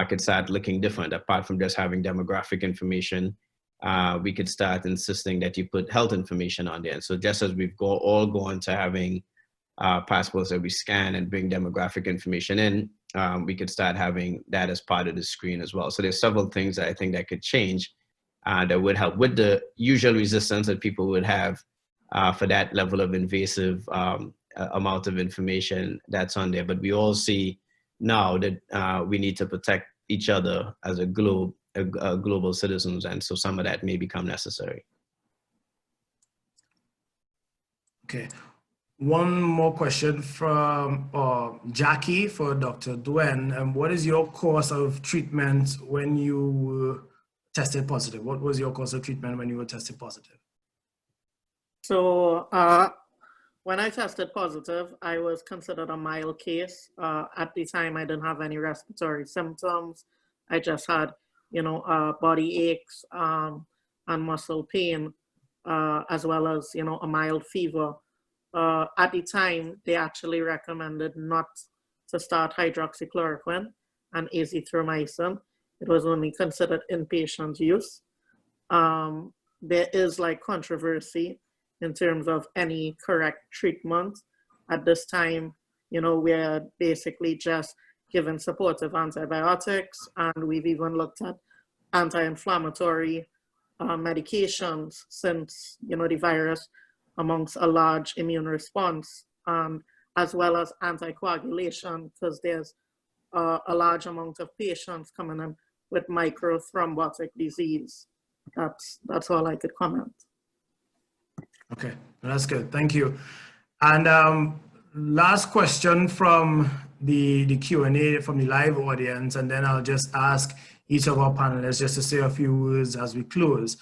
could start looking different. Apart from just having demographic information, we could start insisting that you put health information on there. And so just as we've all gone to having passports that we scan and bring demographic information in, we could start having that as part of the screen as well. So there's several things that I think that could change that would help with the usual resistance that people would have for that level of invasive amount of information that's on there. But we all see now that we need to protect each other as a global citizens, and so some of that may become necessary. Okay. One more question from Jackie for Dr. Duen. What is your course of treatment when you tested positive? What was your course of treatment when you were tested positive? So when I tested positive, I was considered a mild case. At the time, I didn't have any respiratory symptoms. I just had body aches and muscle pain, as well as, a mild fever. At the time, they actually recommended not to start hydroxychloroquine and azithromycin. It was only considered inpatient use. There is controversy in terms of any correct treatment. At this time, we're basically just given supportive antibiotics, and we've even looked at anti-inflammatory medications since, the virus amongst a large immune response, as well as anticoagulation, because there's a large amount of patients coming in with microthrombotic disease. That's all I could comment. Okay, that's good. Thank you. And last question from the Q&A from the live audience, and then I'll just ask each of our panelists just to say a few words as we close.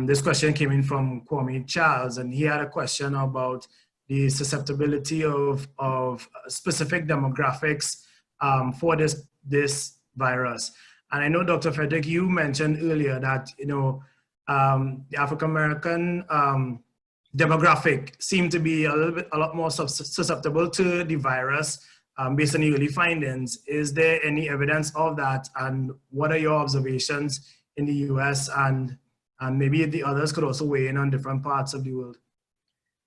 This question came in from Kwame Charles, and he had a question about the susceptibility of specific demographics for this virus. And I know, Dr. Frederick, you mentioned earlier that, the African-American demographic seemed to be a lot more susceptible to the virus based on the early findings. Is there any evidence of that? And what are your observations in the US? And maybe the others could also weigh in on different parts of the world.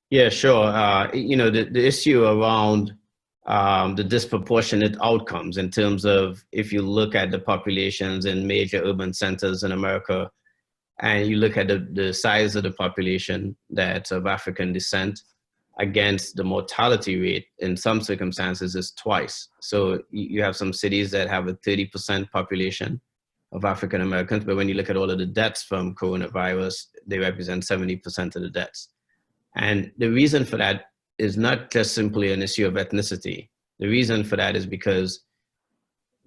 Yeah, sure. The issue around the disproportionate outcomes in terms of, if you look at the populations in major urban centers in America, and you look at the size of the population that's of African descent against the mortality rate, in some circumstances is twice. So you have some cities that have a 30% population of African Americans, but when you look at all of the deaths from coronavirus, they represent 70% of the deaths. And the reason for that is not just simply an issue of ethnicity. The reason for that is because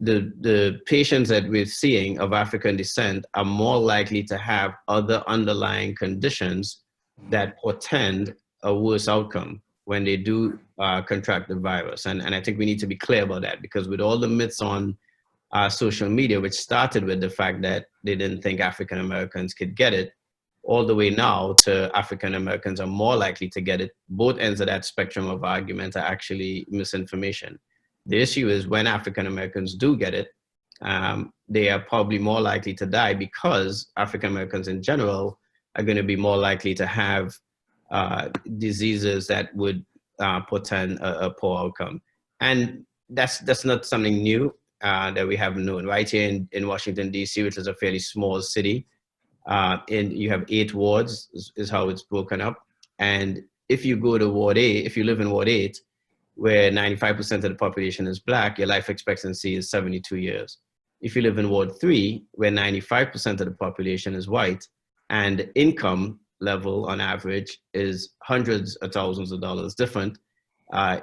the patients that we're seeing of African descent are more likely to have other underlying conditions that portend a worse outcome when they do contract the virus. And I think we need to be clear about that, because with all the myths on social media, which started with the fact that they didn't think African Americans could get it, all the way now to African Americans are more likely to get it, both ends of that spectrum of argument are actually misinformation. The issue is when African Americans do get it, they are probably more likely to die because African Americans in general are going to be more likely to have diseases that would portend a poor outcome. And that's not something new that we haven't known. Right here in Washington, D.C., which is a fairly small city, you have 8 wards is how it's broken up. And if you go to Ward 8, if you live in Ward 8, where 95% of the population is Black, your life expectancy is 72 years. If you live in Ward 3, where 95% of the population is white, and income level on average is hundreds of thousands of dollars different,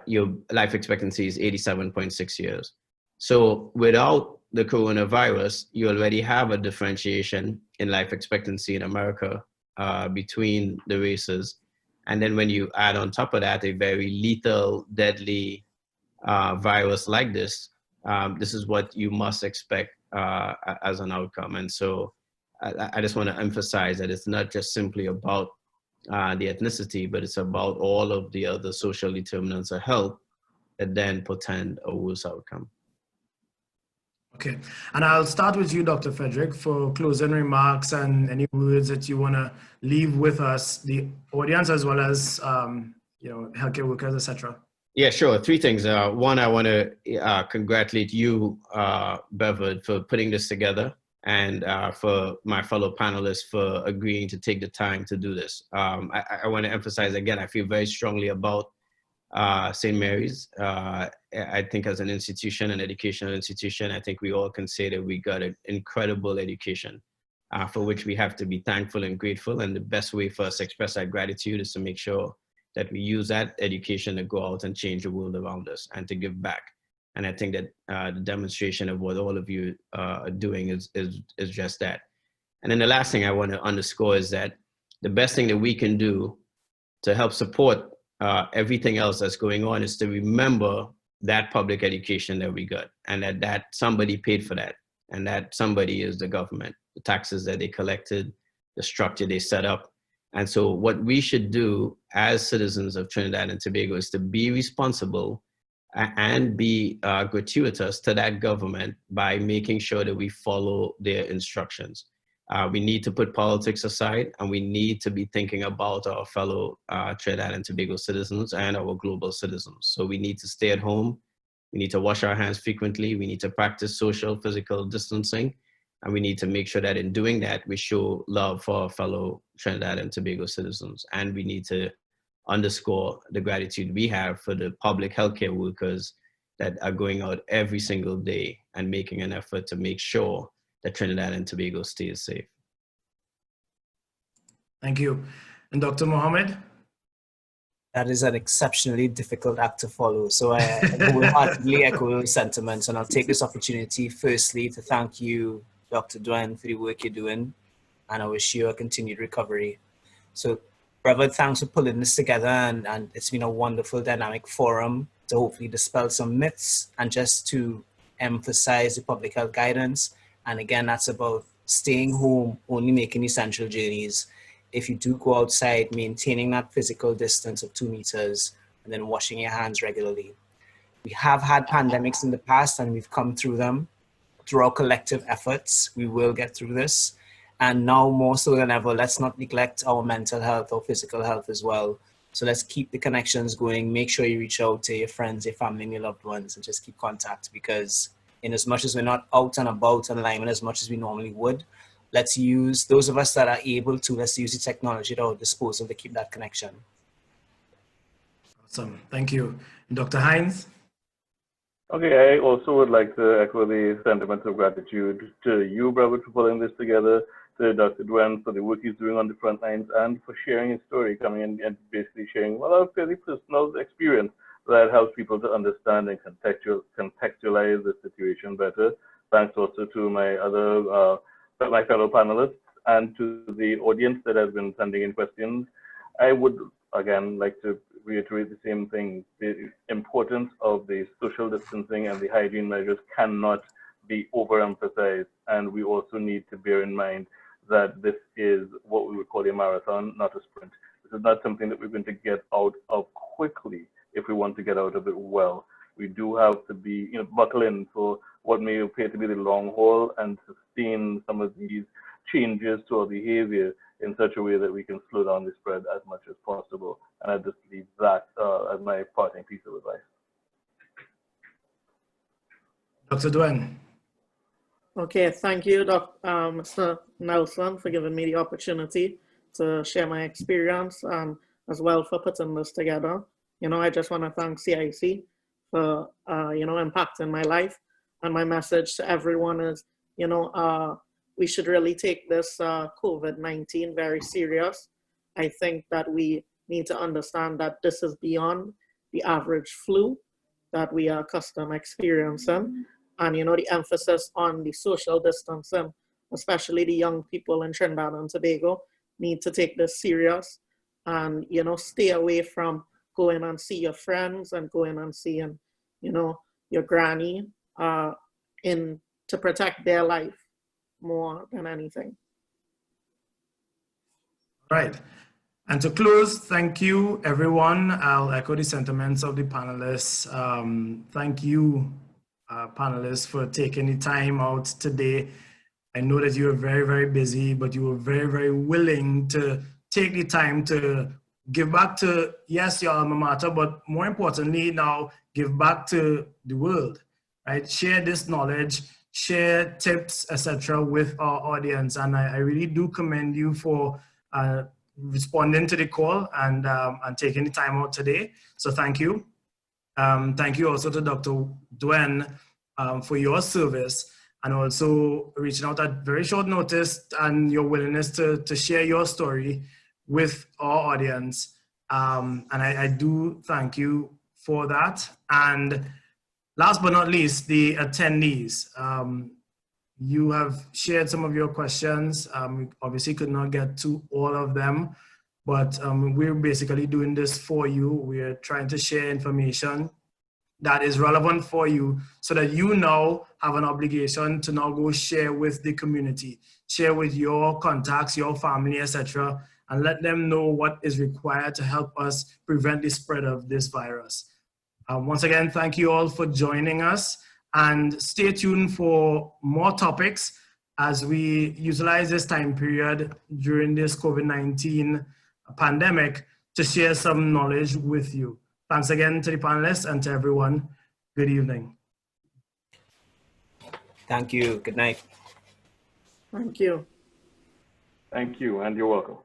your life expectancy is 87.6 years. So without the coronavirus, you already have a differentiation in life expectancy in America between the races. And then when you add on top of that a very lethal, deadly virus like this, this is what you must expect as an outcome. And so I just want to emphasize that it's not just simply about the ethnicity, but it's about all of the other social determinants of health that then portend a worse outcome. Okay, and I'll start with you, Dr. Frederick, for closing remarks and any words that you want to leave with us, the audience, as well as healthcare workers, etc. Yeah, sure. 3 things. One, I want to congratulate you, Beverly, for putting this together, and for my fellow panelists for agreeing to take the time to do this. I want to emphasize again, I feel very strongly about St. Mary's. I think as an institution, an educational institution, I think we all can say that we got an incredible education for which we have to be thankful and grateful. And the best way for us to express our gratitude is to make sure that we use that education to go out and change the world around us and to give back. And I think that the demonstration of what all of you are doing is just that. And then the last thing I want to underscore is that the best thing that we can do to help support everything else that's going on is to remember that public education that we got, and that somebody paid for that. and that somebody is the government, the taxes that they collected, the structure they set up. And so what we should do as citizens of Trinidad and Tobago is to be responsible and be gratuitous to that government by making sure that we follow their instructions. We need to put politics aside, and we need to be thinking about our fellow Trinidad and Tobago citizens and our global citizens. So we need to stay at home. We need to wash our hands frequently. We need to practice social, physical distancing. And we need to make sure that in doing that, we show love for our fellow Trinidad and Tobago citizens. And we need to underscore the gratitude we have for the public healthcare workers that are going out every single day and making an effort to make sure that Trinidad and Tobago stays safe. Thank you. And Dr. Mohammed? That is an exceptionally difficult act to follow. So I wholeheartedly echo those sentiments, and I'll take this opportunity firstly to thank you, Dr. Duen, for the work you're doing, and I wish you a continued recovery. So, brother, thanks for pulling this together, and it's been a wonderful dynamic forum to hopefully dispel some myths and just to emphasize the public health guidance. And again, that's about staying home, only making essential journeys. If you do go outside, maintaining that physical distance of 2 meters, and then washing your hands regularly. We have had pandemics in the past, and we've come through them. Through our collective efforts, we will get through this. And now more so than ever, let's not neglect our mental health or physical health as well. So let's keep the connections going. Make sure you reach out to your friends, your family, and your loved ones, and just keep contact, because in as much as we're not out and about online as much as we normally would, let's use, those of us that are able to, let's use the technology at our disposal to keep that connection. Awesome, thank you. And Dr. Hines? Okay, I also would like to echo the sentiments of gratitude to you, brother, for putting this together, to Dr. Duen for the work he's doing on the front lines, and for sharing his story, coming in and basically sharing, well, a fairly personal experience that helps people to understand and contextualize the situation better. Thanks also to my other, my fellow panelists, and to the audience that has been sending in questions. I would, again, like to reiterate the same thing. The importance of the social distancing and the hygiene measures cannot be overemphasized. And we also need to bear in mind that this is what we would call a marathon, not a sprint. This is not something that we're going to get out of quickly if we want to get out of it well. We do have to be, buckle in for what may appear to be the long haul and sustain some of these changes to our behavior in such a way that we can slow down the spread as much as possible. And I just leave that as my parting piece of advice. Dr. Duen. Okay, thank you, Mr. Nelson, for giving me the opportunity to share my experience, and as well for putting this together. I just want to thank CIC for, impacting my life. And my message to everyone is, we should really take this COVID-19 very serious. I think that we need to understand that this is beyond the average flu that we are accustomed experiencing. And, the emphasis on the social distancing, especially the young people in Trinidad and Tobago, need to take this serious and, stay away from going and see your friends and going and seeing, your granny to protect their life more than anything. Right. And to close, thank you, everyone. I'll echo the sentiments of the panelists. Thank you, panelists, for taking the time out today. I know that you are very, very busy, but you were very, very willing to take the time to give back to, yes, your alma mater, but more importantly now, give back to the world, right? Share this knowledge, share tips, etc. with our audience. And I really do commend you for responding to the call and taking the time out today. So thank you. Thank you also to Dr. Duen for your service, and also reaching out at very short notice and your willingness to share your story with our audience. And I do thank you for that. And last but not least, the attendees. You have shared some of your questions. We obviously could not get to all of them, but we're basically doing this for you. We're trying to share information that is relevant for you, so that you now have an obligation to now go share with the community, share with your contacts, your family, etc., and let them know what is required to help us prevent the spread of this virus. Once again, thank you all for joining us, and stay tuned for more topics as we utilize this time period during this COVID-19 pandemic to share some knowledge with you. Thanks again to the panelists and to everyone. Good evening. Thank you. Good night. Thank you. Thank you, and you're welcome.